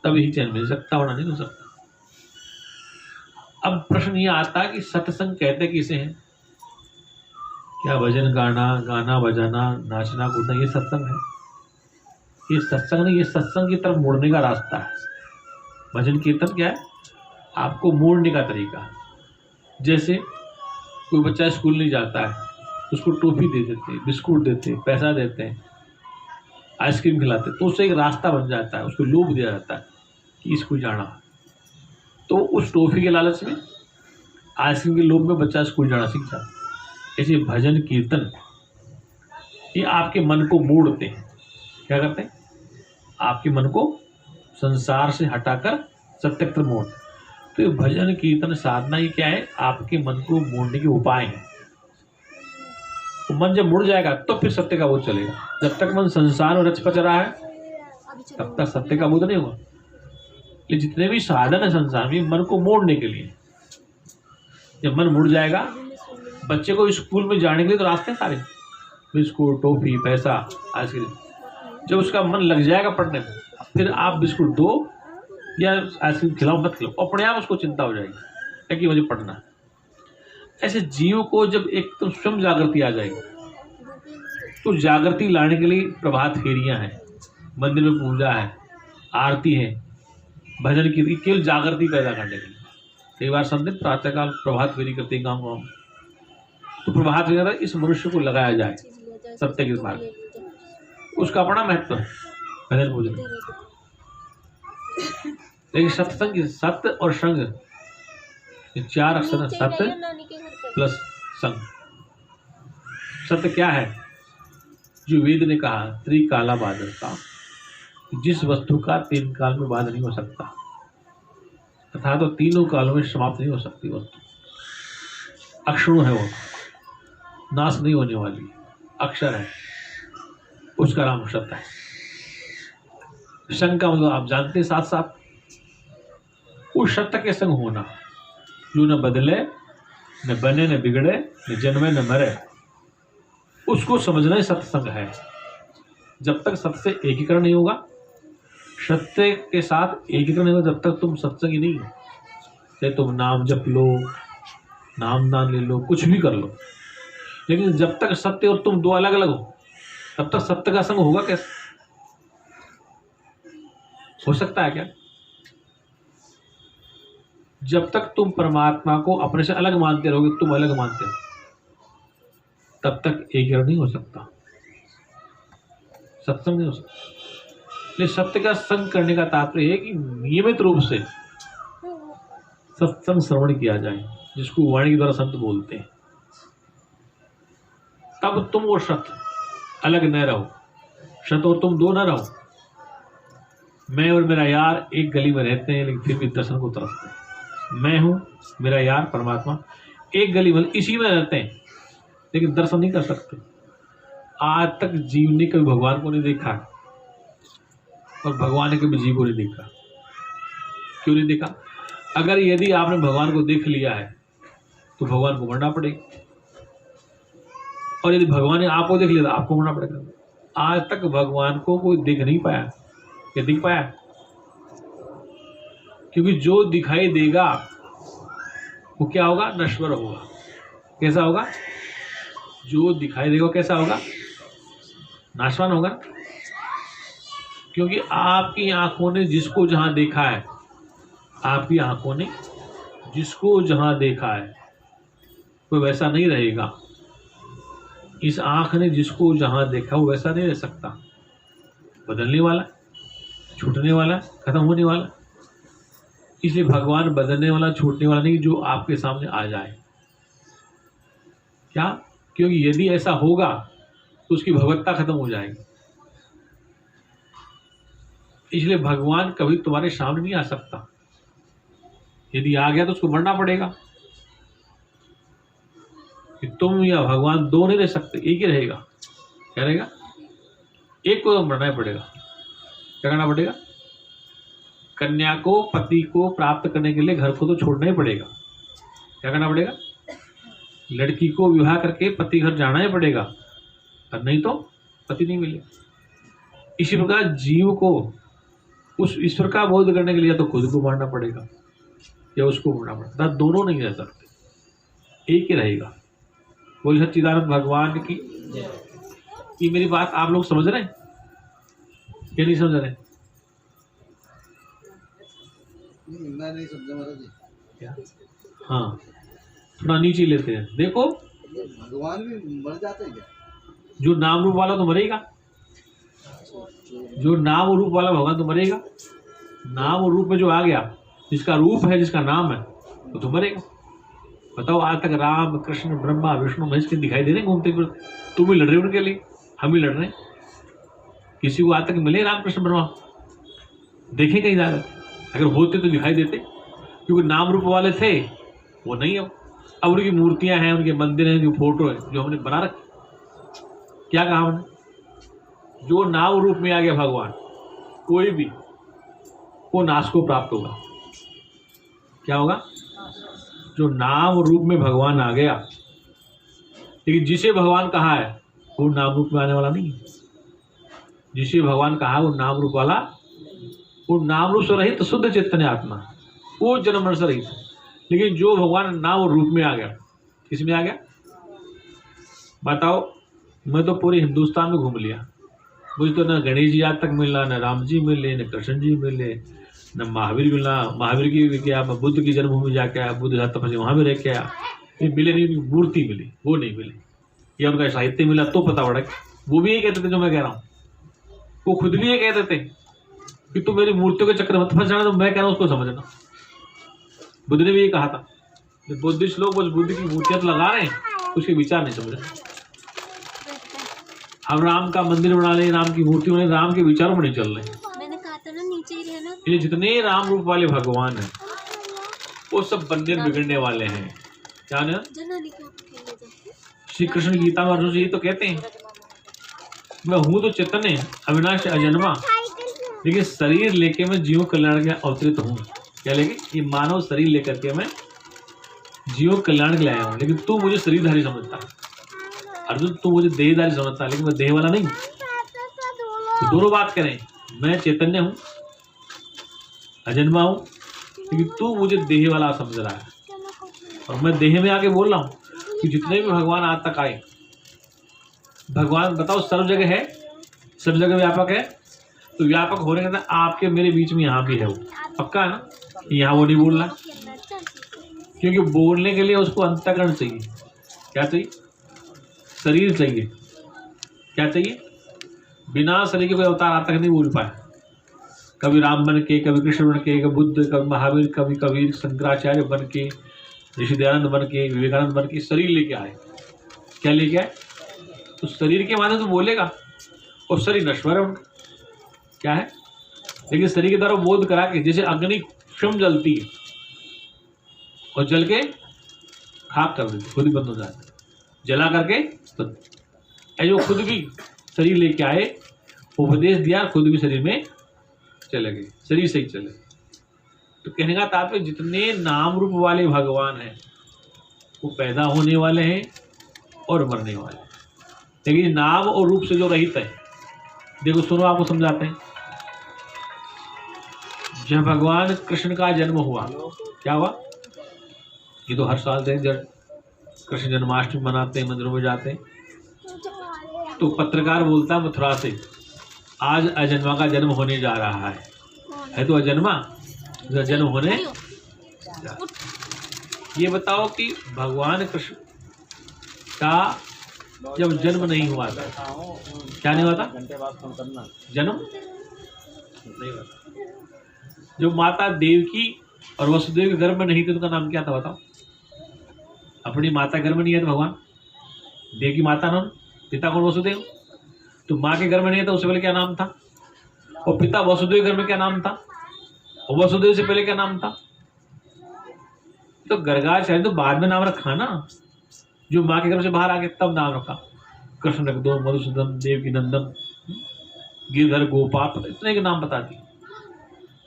तभी चैन मिल सकता, वरना नहीं हो सकता। अब प्रश्न ये आता है कि सत्संग कहते किसे हैं? क्या भजन गाना, गाना बजाना, नाचना कूदना ये सत्संग है? ये सत्संग नहीं, ये सत्संग की तरफ मोड़ने का रास्ता है। भजन कीर्तन क्या है? आपको मोड़ने का तरीका। जैसे कोई बच्चा स्कूल नहीं जाता है, उसको टोफी दे देते, बिस्कुट देते, पैसा देते हैं, आइसक्रीम खिलाते, तो उससे एक रास्ता बन जाता है, उसको लोभ दिया जाता है कि स्कूल जाना। तो उस टोफी के लालच में, आइसक्रीम के लोभ में बच्चा स्कूल जाना सीख जाता है। ऐसे भजन कीर्तन ये आपके मन को मोड़ते हैं। क्या करते हैं? आपके मन को संसार से हटाकर सत्य की तरफ मोड़ते। तो ये भजन कीर्तन साधना ये क्या है? आपके मन को मोड़ने के उपाय हैं। तो मन जब मुड़ जाएगा तो फिर सत्य का बोध चलेगा। जब तक मन संसार में रच पच रहा है तब तक सत्य का बोध नहीं होगा। ये जितने भी साधन है संसार में, मन को मोड़ने के लिए। जब मन मुड़ जाएगा, बच्चे को स्कूल में जाने के लिए तो रास्ते सारे, बिस्कुट, टॉफी, पैसा, आइसक्रीम। जब उसका मन लग जाएगा पढ़ने में, फिर आप बिस्कुट दो या आइसक्रीम खिलाओ मत खिलाओ, अपने आप उसको चिंता हो जाएगी कि मुझे पढ़ना है। ऐसे जीव को जब एक तो स्वयं जागृति आ जाएगी, तो जागृति लाने के लिए प्रभात फेरियां हैं, मंदिर में पूजा है, आरती है, भजन की, केवल जागृति पैदा करने के लिए। कई बार संदिग्ध प्रातःकाल प्रभात फेरी करते हैं गाँव गाँव। तो प्रभात फेरी इस मनुष्य को लगाया जाए सत्य के मार्ग, उसका अपना महत्व है भजन पूजन। लेकिन सत्संग, सत्य और संग, ये चार अक्षर है, सत्य प्लस संग। सत्य क्या है? जो वेद ने कहा, त्रिकाला बाधकता, जिस वस्तु का तीन काल में बाध नहीं हो सकता, तथा तो तीनों कालों में समाप्त नहीं हो सकती वस्तु। अक्षुण है वो, नाश नहीं होने वाली, अक्षर है, उसका नाम सत्य है। संग का मतलब आप जानते हैं, साथ साथ उस सत्य के संग होना जो न बदले, न बने, न बिगड़े, न जन्मे, न मरे, उसको समझना ही सत्संग है। जब तक सत्य से एकीकरण नहीं होगा, सत्य के साथ एकीकरण नहीं होगा, जब तक तुम सत्संगी नहीं हो। चाहे तुम नाम जप लो, नाम दान ले लो, कुछ भी कर लो, लेकिन जब तक सत्य और तुम दो अलग अलग हो, तब तक सत्य का संग होगा कैसे? हो सकता है क्या? जब तक तुम परमात्मा को अपने से अलग मानते रहोगे, तुम अलग मानते हो, तब तक एकीकरण नहीं हो सकता, सत्संग नहीं हो सकता। इसलिए सत्य का संग करने का तात्पर्य है कि नियमित रूप से सत्संग श्रवण किया जाए, जिसको वाणी के द्वारा संत बोलते हैं। तब तुम और सत्य अलग न रहो, सत्य और तुम दो न रहो। मैं और मेरा यार एक गली में रहते हैं, लेकिन फिर भी दर्शन को तरसते हैं। मैं हूं, मेरा यार परमात्मा एक गली में, इसी में रहते हैं, लेकिन दर्शन नहीं कर सकते। आज तक जीव ने कभी भगवान को नहीं देखा, और भगवान ने कभी जीव को नहीं देखा। क्यों नहीं देखा? अगर यदि आपने भगवान को देख लिया है तो भगवान को मरना पड़ेगा, और यदि भगवान ने आपको देख लिया तो आपको मरना पड़ेगा। आज तक भगवान को कोई देख नहीं पाया। क्या दिख पाया? क्योंकि जो दिखाई देगा वो क्या होगा? नश्वर होगा। कैसा होगा? जो दिखाई देगा कैसा होगा? नाशवान होगा, क्योंकि आपकी आंखों ने जिसको जहां देखा है, आपकी आंखों ने जिसको जहां देखा है वो वैसा नहीं रहेगा। इस आंख ने जिसको जहां देखा वो वैसा नहीं रह सकता, बदलने वाला, छूटने वाला, खत्म होने वाला। इसलिए भगवान बदलने वाला, छूटने वाला नहीं, जो आपके सामने आ जाए। क्या? क्योंकि यदि ऐसा होगा तो उसकी भगवत्ता खत्म हो जाएगी। इसलिए भगवान कभी तुम्हारे सामने नहीं आ सकता। यदि आ गया तो उसको मरना पड़ेगा। कि तुम या भगवान दो नहीं रह सकते, एक ही रहेगा। क्या रहेगा? एक को तो मरना ही पड़ेगा। क्या करना पड़ेगा? कन्या को, पति को प्राप्त करने के लिए घर को तो छोड़ना ही पड़ेगा। क्या करना पड़ेगा? लड़की को विवाह करके पति घर जाना ही पड़ेगा, और नहीं तो पति नहीं मिलेगा। इसी प्रकार जीव को उस ईश्वर का बोध करने के लिए तो खुद को मारना पड़ेगा या उसको मारना पड़ेगा। दोनों नहीं रह सकते, एक ही रहेगा। बोल सच्चिदानंद भगवान की। ये मेरी बात आप लोग समझ रहे हैं या नहीं समझ रहे? मैं नहीं समझा महाराज जी। क्या? हाँ, थोड़ा नीचे लेते हैं। देखो, भगवान भी मर जाते हैं क्या? जो नाम रूप वाला तो मरेगा, जो नाम रूप वाला भगवान तो मरेगा। नाम और रूप में जो आ गया, जिसका रूप है, जिसका नाम है, वो तो मरेगा। बताओ, आज तक राम, कृष्ण, ब्रह्मा, विष्णु, महेश के दिखाई दे रहे घूमते फिर? तुम भी लड़ रहे हो उनके लिए, हम भी लड़ रहे हैं। किसी को आज तक मिले राम, कृष्ण, ब्रह्मा? देखे कहीं ज्यादा? अगर होते तो दिखाई देते, क्योंकि नाम रूप वाले थे, वो नहीं। अब उनकी मूर्तियां हैं, उनके मंदिर हैं, जो फोटो है, जो हमने बना रखी। क्या कहा हमने? जो नाम रूप में आ गया भगवान, कोई भी, वो नाश को प्राप्त होगा। क्या होगा? जो नाम रूप में भगवान आ गया, लेकिन जिसे भगवान कहा है वो नाम रूप में आने वाला नहीं है। जिसे भगवान कहा वो नाम रूप वाला, वो नाम रूप से रहित तो शुद्ध चैतन्य आत्मा, वो जन्म मरण से रहित। लेकिन जो भगवान नाम रूप में आ गया, किस में आ गया? बताओ, मैं तो पूरे हिंदुस्तान में घूम लिया, मुझे तो न गणेश जी आज तक मिला, न राम जी मिले, न कृष्ण जी मिले, न महावीर मिला। महावीर की भी क्या, मैं बुद्ध की जन्मभूमि जाके आया, बुद्ध तपस्या वहां भी रह के आया, मिले नहीं, मूर्ति मिली, वो नहीं मिली। या उनका साहित्य मिला तो पता पड़ा। वो भी यही कहते थे जो मैं कह रहा हूँ, वो खुद भी ये कहते थे कि तुम मेरी मूर्तियों के चक्कर मत फंस जाना। तो मैं कह रहा हूँ उसको समझना। बुद्ध ने भी ये कहा था। बुद्धिस्ट लोग बस बुद्ध की मूर्तियां लगा रहे हैं, उसके विचार नहीं समझ रहे। हम राम का मंदिर बना ले, राम की मूर्ति बना ले, राम के विचारों में नहीं चल रहे। मैंने कहा था ना नीचे ही रहना। ये जितने राम रूप वाले भगवान हैं वो सब बनने बिगड़ने वाले हैं। क्या ना? श्री कृष्ण गीता में अर्जुन जी तो कहते हैं, मैं हूं तो चैतन्य अविनाश अजन्मा, लेकिन शरीर लेके मैं जीव कल्याण के अवतरित हूँ। क्या लेके? ये मानव शरीर लेकर के मैं जीव कल्याण के लिए आया हूँ। लेकिन तू मुझे शरीरधारी समझता है अर्जुन, तू मुझे देहधारी समझता है, लेकिन मैं देह वाला नहीं। तो दोनों बात करें, मैं चैतन्य हूँ, अजन्मा हूँ, लेकिन तू मुझे देह वाला समझ रहा है। और मैं देह में आके बोल रहा हूँ कि जितने भी भगवान आज तक आए, भगवान बताओ सर्व जगह है, सब जगह व्यापक है। तो व्यापक होने के बाद आपके मेरे बीच में यहाँ भी है, वो पक्का है ना? यहाँ वो नहीं बोल रहा, क्योंकि बोलने के लिए उसको अंतःकरण चाहिए। क्या चाहिए? शरीर चाहिए। क्या चाहिए? बिना शरीर के कोई अवतार आज तक नहीं बोल पाया। कभी राम बन के, कभी कृष्ण बन के, कभी बुद्ध, कभी महावीर, कभी कबीर, शंकराचार्य बन के, ऋषि दयानंद बन के, विवेकानंद बन के शरीर लेके आए। क्या लेके आए? तो शरीर के माध्यम से बोलेगा, और शरीर नश्वर है उनका। क्या है? लेकिन शरीर के द्वारा बोध करा के, जैसे अग्नि क्षम जलती है और जल के खाक कर देती, खुद ही बंद हो जाता है, जला करके तो जो खुद भी शरीर लेके आए, उपदेश दिया, खुद भी शरीर में चले गए, शरीर से ही चले। तो कहने का तात्पर्य जितने नाम रूप वाले भगवान हैं वो पैदा होने वाले हैं और मरने वाले हैं। लेकिन नाम और रूप से जो रहित है, देखो सुनो, आपको समझाते हैं। जब भगवान कृष्ण का जन्म हुआ, क्या हुआ? ये तो हर साल से जब कृष्ण जन्माष्टमी मनाते हैं, मंदिरों में जाते हैं, तो पत्रकार बोलता मथुरा से, आज अजन्मा का जन्म होने जा रहा है तो अजन्मा जन्म होने जा। ये बताओ कि भगवान कृष्ण का जब जन्म नहीं हुआ था, क्या नहीं हुआ था? जन्म नहीं हुआ था। जो माता देवकी और वसुदेव के गर्भ में नहीं थे, उनका नाम क्या था बताओ? अपनी माता गर्भ में नहीं है तो भगवान देव की माता नाम, पिता कौन? वसुदेव। तो माँ के गर्भ में नहीं है तो उससे पहले क्या नाम था? और पिता वसुदेव गर्भ में क्या नाम था? और वसुदेव से पहले क्या नाम था? तो गर्गाचार्य तो बाद में नाम रखा ना, जो माँ के गर्भ से बाहर आ गए तब नाम रखा। कृष्ण रख दो, मधुसूदन, देव की नंदन, गिरधर, गोपाल, इतने के नाम बता दिए।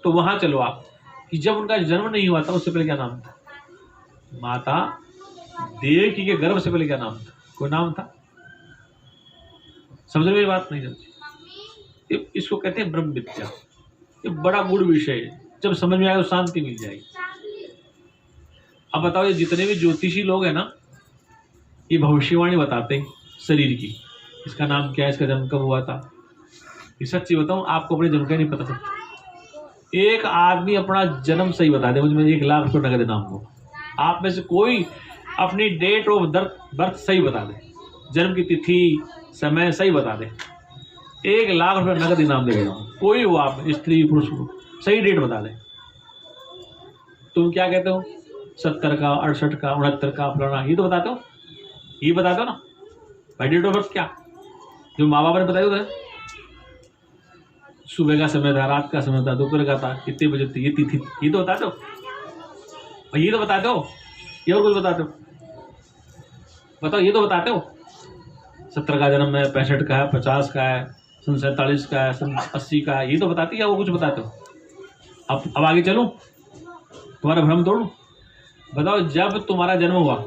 तो वहां चलो आप कि जब उनका जन्म नहीं हुआ था उससे पहले क्या नाम था? माता देवकी के गर्भ से पहले क्या नाम था? कोई नाम था? समझ रहे बात? नहीं समझी? इसको कहते हैं ब्रह्म विद्या। ये बड़ा गूढ़ विषय है, जब समझ में आएगा तो शांति मिल जाएगी। अब बताओ, ये जितने भी ज्योतिषी लोग हैं ना, ये भविष्यवाणी बताते हैं शरीर की, इसका नाम क्या है, इसका जन्म कब हुआ था। ये सच्ची बताऊं, आपको अपने जन्म का नहीं पता था। एक आदमी अपना जन्म सही बता दे, मुझे 1 लाख रुपये नगद इनाम हो। आप में से कोई अपनी डेट ऑफ बर्थ सही बता दे, जन्म की तिथि समय सही बता दे, 1 लाख रुपये नगद इनाम दे रहा हूँ। कोई हो आप, स्त्री पुरुष हो, सही डेट बता दे। तुम क्या कहते हो? 70 का, 68 का, 69 का, फलाना, ये तो बताते हो, ये बताते हो ना भाई। डेट ऑफ बर्थ क्या जो माँ बाप ने बताया था? सुबह का समय था, रात का समय था, दोपहर का था, कितने बजे थी, ये तिथि, ये तो बताते हो। और ये तो बताते हो, ये और कुछ बताते हो? बताओ, ये तो बताते हो। 70 का जन्म है, 65 का है, 50 का है, सन 47 का है, सन 80 का है, ये तो बताती है, वो कुछ बताते हो? अब आगे चलूं, तुम्हारा भ्रम तोड़ूं? बताओ, जब तुम्हारा जन्म हुआ,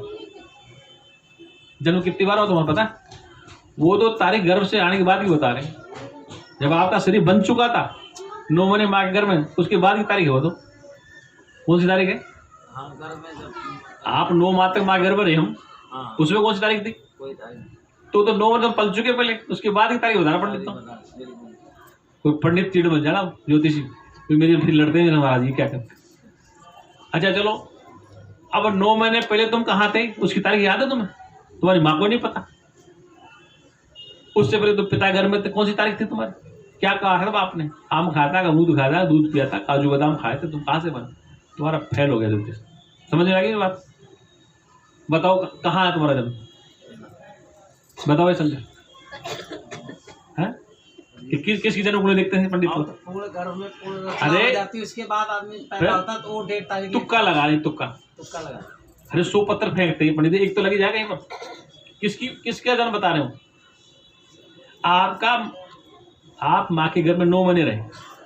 जन्म कितनी बार हुआ तुम्हें पता है? वो तो तारीख गर्भ से आने के बाद ही बता रहे हैं। जब आपका शरीर बन चुका था 9 महीने माँ के गर्भ में, उसके बाद की तारीख है वो तो। कौन सी तारीख है? आप 9 माह तक माँ के गर्भ में रहे हम, उसमें कौन सी तारीख थी? तो 9 महीने पल चुके पहले, उसके बाद की तारीख बताना पंडित। कोई पंडित चिड़ बन जाना, ज्योतिषी कोई मेरे फिर लड़ते हैं महाराज जी क्या करते। अच्छा चलो, अब 9 महीने पहले तुम कहाँ थे, उसकी तारीख याद है तुम्हें? तुम्हारी माँ को नहीं पता। उससे पहले तो पिता घर में थे, कौन सी तारीख थी तुम्हारी? क्या कहा था आपने? आम खाता, अमरूद खाता, दूध पिया था, काजू बादाम खाए थे, तुम कहाँ से बने? तुम्हारा फेल हो गया ज्योतिष। समझ में आ गई बात? बताओ कहाँ है तुम्हारा जन्म? बताओ संजय, है किसकी जन्म कुंडली देखते हैं पंडित? पूरे घर में अरे जाती, उसके बाद आदमी पैदा होता तो वो डेट तारीख तुक्का लगा रहे, तुक्का लगा। अरे 100 पत्थर फेंकते हैं पंडित, एक तो लगी जाएगा कहीं पर। किसका जन्म बता रहे हो? आप माँ के घर में 9 महीने रहे,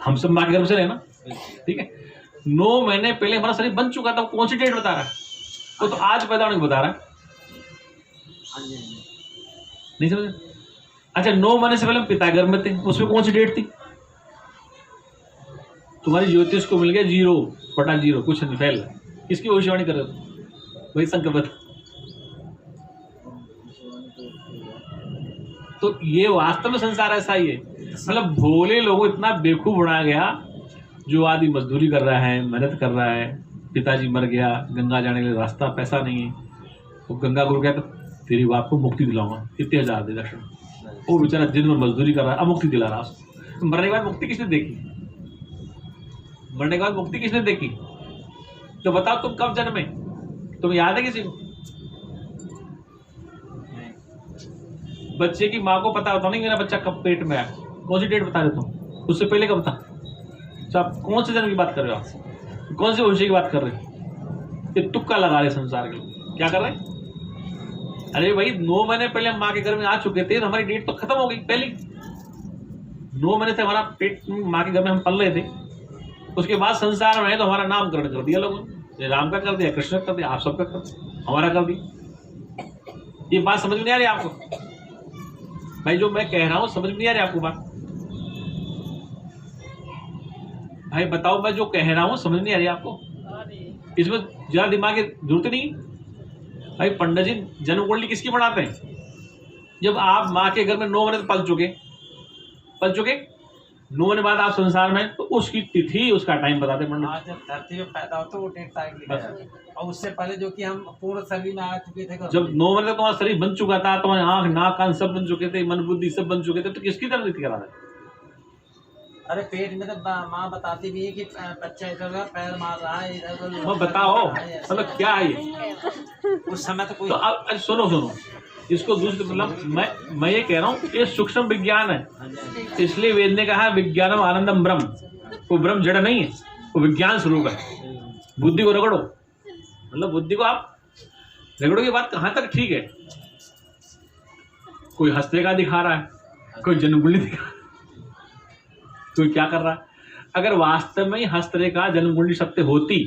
हम सब माँ के घर से रहे ना, ठीक है। 9 महीने पहले हमारा शरीर बन चुका था, कौन सी डेट बता रहा है? वो तो आज पैदा होने को बता रहा है। नहीं समझ? अच्छा, 9 महीने से पहले हम पिता घर में थे, उसमें कौन सी डेट थी? तुम्हारी ज्योतिष को मिल गया 0/0, कुछ नहीं, फेल। किसकी भविष्यवाणी कर रहे हो? वही संकल्प। तो ये वास्तव में संसार ऐसा ही है, मतलब भोले लोगों इतना बेवकूफ बनाया गया। जो आदमी मजदूरी कर रहा है, मेहनत कर रहा है, पिताजी मर गया, गंगा जाने के लिए रास्ता पैसा नहीं है, तो गंगा गुरु कहता तेरी बाप को मुक्ति दिलाऊंगा, इतने 1000 दे दक्षिण। वो बेचारा दिन में मजदूरी कर रहा है, अब मुक्ति दिला रहा है। तो मरने के बाद मुक्ति किसने देखी? मरने के बाद मुक्ति किसने देखी? तो बताओ तुम कब जन्मे? तुम्हें याद है किसी को? बच्चे की माँ को पता होता नहीं मेरा बच्चा कब पेट में आया, कौन सी डेट बता रहे तुम? उससे पहले कब था? तो आप कौन से जन्म की बात कर रहे हो? आप कौन से भविष्य की बात कर रहे हो? ये तुक्का लगा रहे संसार के लोग। क्या कर रहे हैं? अरे भाई 9 महीने पहले हम माँ के घर में आ चुके थे, तो हमारी डेट तो खत्म हो गई पहले। 9 महीने से हमारा पेट माँ के घर में हम पल रहे थे, उसके बाद संसार में है तो हमारा नामकरण कर दिया लोगों ने। राम का कर दिया, कृष्ण का कर दिया, आप सबका कर दिया, हमारा कर दिया। ये बात समझ में नहीं आ रही आपको? भाई जो मैं कह रहा हूँ समझ में नहीं आ रही आपको बात? भाई बताओ, मैं जो कह रहा हूँ समझ नहीं आ रही आपको? इसमें ज्यादा दिमाग की जरूरत नहीं। भाई पंडित जी जन्म कुंडली किसकी बनाते हैं? जब आप माँ के घर में 9 महीने पल चुके 9 महीने बाद आप संसार में, तो उसकी तिथि उसका टाइम बताते पंडित। हाँ, जब धरती में पैदा होते वो डेट तारीख लिखा जाता है। और उससे पहले जो कि हम पूर्ण शरीर में आ चुके थे, जब 9 महीने तक तुम्हारा शरीर बन चुका था, तुम्हारे आँख नाक कान सब बन चुके थे, मन बुद्धि सब बन चुके थे, तो किसकी तरह तिथि करा रहे? अरे पेट में तो माँ बताती भी है कि बच्चा इधर उधर पैर मार रहा है, इधर उधर वो बताओ मतलब क्या है ये? उस समय तो कोई तो अब सुनो इसको दूसरे मतलब मैं ये कह रहा हूँ, ये सूक्ष्म विज्ञान है। इसलिए वेद ने कहा विज्ञानम आनंदम ब्रह्म। वो ब्रह्म जड़ नहीं है, वो विज्ञान स्वरूप है। बुद्धि को रगड़ो, मतलब बुद्धि को आप रगड़ो की बात कहाँ तक ठीक है। कोई हस्तरेखा दिखा रहा है, कोई जन्मकुंडली दिखा रहा है, कोई क्या कर रहा है। अगर वास्तव में ही हस्तरेखा जन्मकुंडली सत्य होती,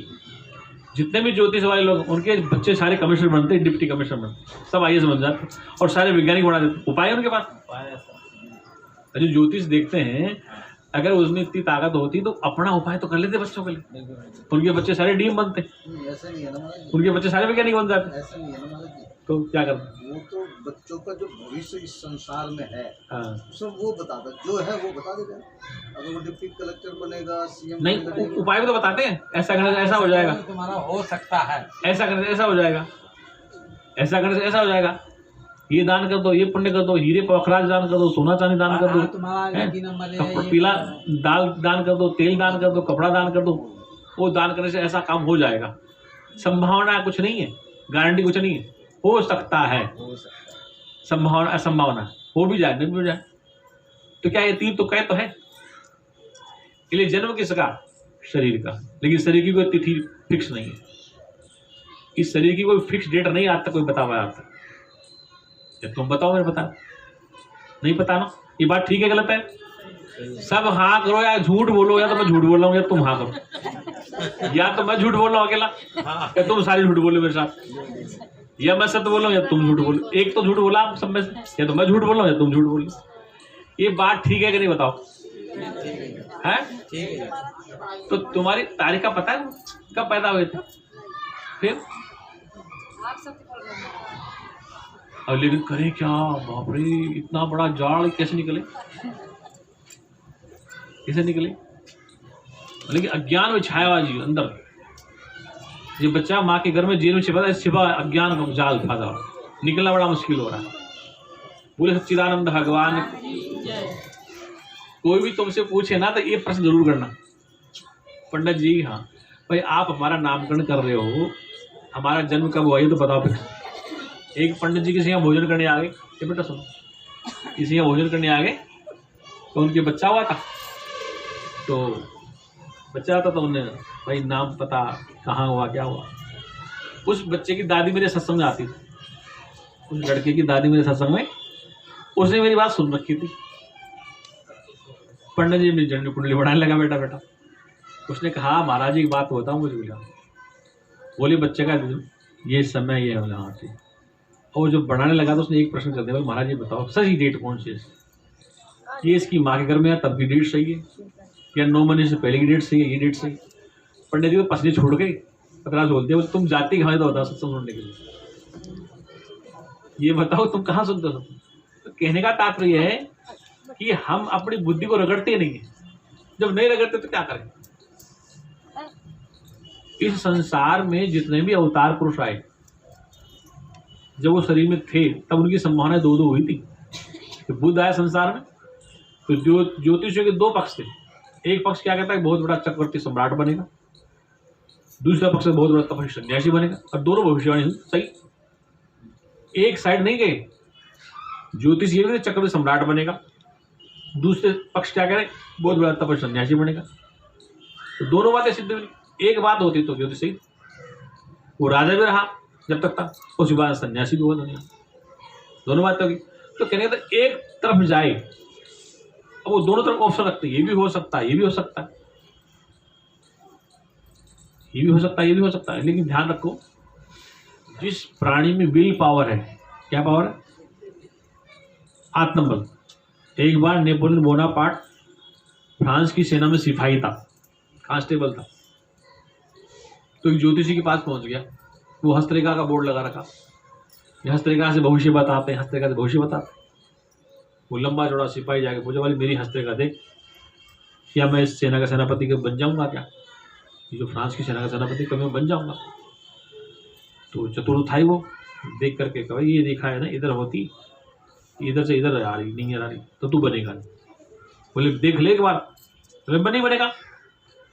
जितने भी ज्योतिष वाले लोग, उनके बच्चे सारे कमिश्नर बनते, डिप्टी कमिश्नर बनते, सब आईएएस बन जाते और सारे वैज्ञानिक बना देते। उपाय है उनके पास। जो ज्योतिष देखते हैं, अगर उसमें इतनी ताकत होती तो अपना उपाय तो कर लेते बच्चों के लिए। उनके बच्चे सारे डीएम बनते, उनके बच्चे सारे वैज्ञानिक बन जाते। ऐसा नहीं है ना महाराज जी, तो क्या करते? वो तो बच्चों का जो भविष्य इस संसार में है हाँ। सब वो बताता, जो है वो बता देगा। अगर वो डिप्टी कलेक्टर बनेगा, सीएम नहीं, उपाय भी तो बताते हैं, ऐसा करने से ऐसा हो जाएगा, तुम्हारा हो सकता है, ऐसा करने से ऐसा हो जाएगा, ऐसा करने से ऐसा हो जाएगा, ये दान कर दो, ये पुण्य कर दो, हीरे पखराज दान कर दो, सोना चांदी दान कर दो, तुम्हारा पीला दाल दान कर दो, तेल दान कर दो, कपड़ा दान कर दो। वो दान करने से ऐसा काम हो जाएगा। संभावना कुछ नहीं है, गारंटी कुछ नहीं है, हो सकता है। संभावना असंभावना हो भी जाए, नहीं भी हो जाए, तो क्या ये तीर तो कह तो है। इसलिए जन्म किसका? शरीर का। लेकिन शरीर की कोई तिथि फिक्स नहीं है, इस शरीर की कोई फिक्स डेट नहीं आता, कोई बता पाया आता। तुम बताओ, मेरे बता नहीं पता ना। ये बात ठीक है गलत है? सब हाँ करो, या झूठ बोलो, या तो मैं झूठ बोल रहा हूँ या तुम हाँ करो, या तो मैं झूठ बोल रहा हूँ अकेला या तुम सारे झूठ बोलो मेरे साथ, या मैं सत्य बोल रहा हूँ या तुम झूठ बोलो। एक तो झूठ बोला आप सब में से, या तो मैं झूठ बोल रहा हूँ या तुम झूठ बोल रहे हो। ये बात ठीक है कि नहीं बताओ? है ठीक है। तो तुम्हारी तारीख का पता है कब पैदा हुए थे? फिर अब लेकिन करें क्या? बाप रे, इतना बड़ा जाड़ कैसे निकले, कैसे निकले? लेकिन अज्ञान में छाया हुआ जी अंदर। ये बच्चा माँ के घर में जेल में छिपा अज्ञान का जाल फंसा, निकलना बड़ा मुश्किल हो रहा है। बोले सच्चिदानंद भगवान। कोई भी तुमसे पूछे ना तो ये प्रश्न जरूर करना, पंडित जी हाँ भाई आप हमारा नामकरण कर रहे हो, हमारा जन्म कब हुआ ये तो बताओ। फिर एक पंडित जी किसी यहाँ भोजन करने आ गए, ये बेटा सुनो, किसी यहाँ भोजन करने आ गए तो उनके बच्चा हुआ था, तो बच्चा था तो उन्हें भाई नाम पता कहाँ हुआ क्या हुआ। उस बच्चे की दादी मेरे सत्संग में आती थी, उस लड़के की दादी मेरे सत्संग में, उसने मेरी बात सुन रखी थी। पंडित जी मेरी जन्म कुंडली बढ़ाने लगा बेटा बेटा। उसने कहा महाराज जी एक बात बताऊँ मुझे बोला, बोले बच्चे का ये समय ये बोला हाँ ठीक। और जब बढ़ाने लगा तो उसने एक प्रश्न कर दिया, महाराज जी बताओ सही डेट कौन सी है? ये इसकी माँ के घर में है तब की डेट सही है या 9 महीने से पहले की डेट सही है? ये डेट सही। पंडित जी को पसली छोड़ गई, पतरा छोड़ दिया, तुम जाती कहाँ तो बताओ सत्संग सुनने के लिए, ये बताओ तुम कहाँ सुनते हो? तो कहने का तात्पर्य है कि हम अपनी बुद्धि को रगड़ते नहीं है, जब नहीं रगड़ते तो क्या करें? इस संसार में जितने भी अवतार पुरुष आए, जब वो शरीर में थे तब उनकी संभावना 2-2 हुई थी। तो बुद्ध आया संसार में तो ज्योतिषियों के 2 पक्ष थे। एक पक्ष क्या कहता है बहुत बड़ा चक्रवर्ती सम्राट बनेगा, दूसरा पक्ष बहुत बड़ा तपस्वी सन्यासी बनेगा, और दोनों भविष्यवाणी हुई सही। एक साइड नहीं गए, ज्योतिष ये भी चक्रवर्ती सम्राट बनेगा, दूसरे पक्ष क्या कह रहे बहुत बड़ा तपस्वी सन्यासी बनेगा, तो दोनों बातें सिद्ध हुई। एक बात होती तो ज्योतिष सही, वो राजा भी रहा जब तक था, उसके बाद सन्यासी भी हुआ दुनिया, दोनों बातें होगी। तो कहने का एक तरफ जाए, अब वो दोनों तरफ ऑप्शन रखते, ये भी हो सकता है ये भी हो सकता है, ये भी हो सकता है ये भी हो सकता है। लेकिन ध्यान रखो, जिस प्राणी में विल पावर है, क्या पावर है? आत्मबल। एक बार नेपोलियन बोनापार्ट फ्रांस की सेना में सिपाही था, कांस्टेबल था, तो एक ज्योतिषी के पास पहुंच गया। वो हस्तरेखा का बोर्ड लगा रखा, हस्तरेखा से भविष्य बताते हैं, हस्तरेखा से भविष्य बताते। वो लंबा चौड़ा सिपाही जाके पूछा, वाली मेरी हस्ते का देख, क्या मैं इस सेना का सेनापति के बन जाऊंगा क्या? ये जो फ्रांस की सेना का सेनापति कभी मैं बन जाऊंगा? तो चतुर था ही वो, देख करके कहा ये देखा है ना, इधर होती, इधर से इधर आ रही नहीं आ रही, तो तू बनेगा नहीं। बोले देख ले एक बार, बोले नहीं बनेगा।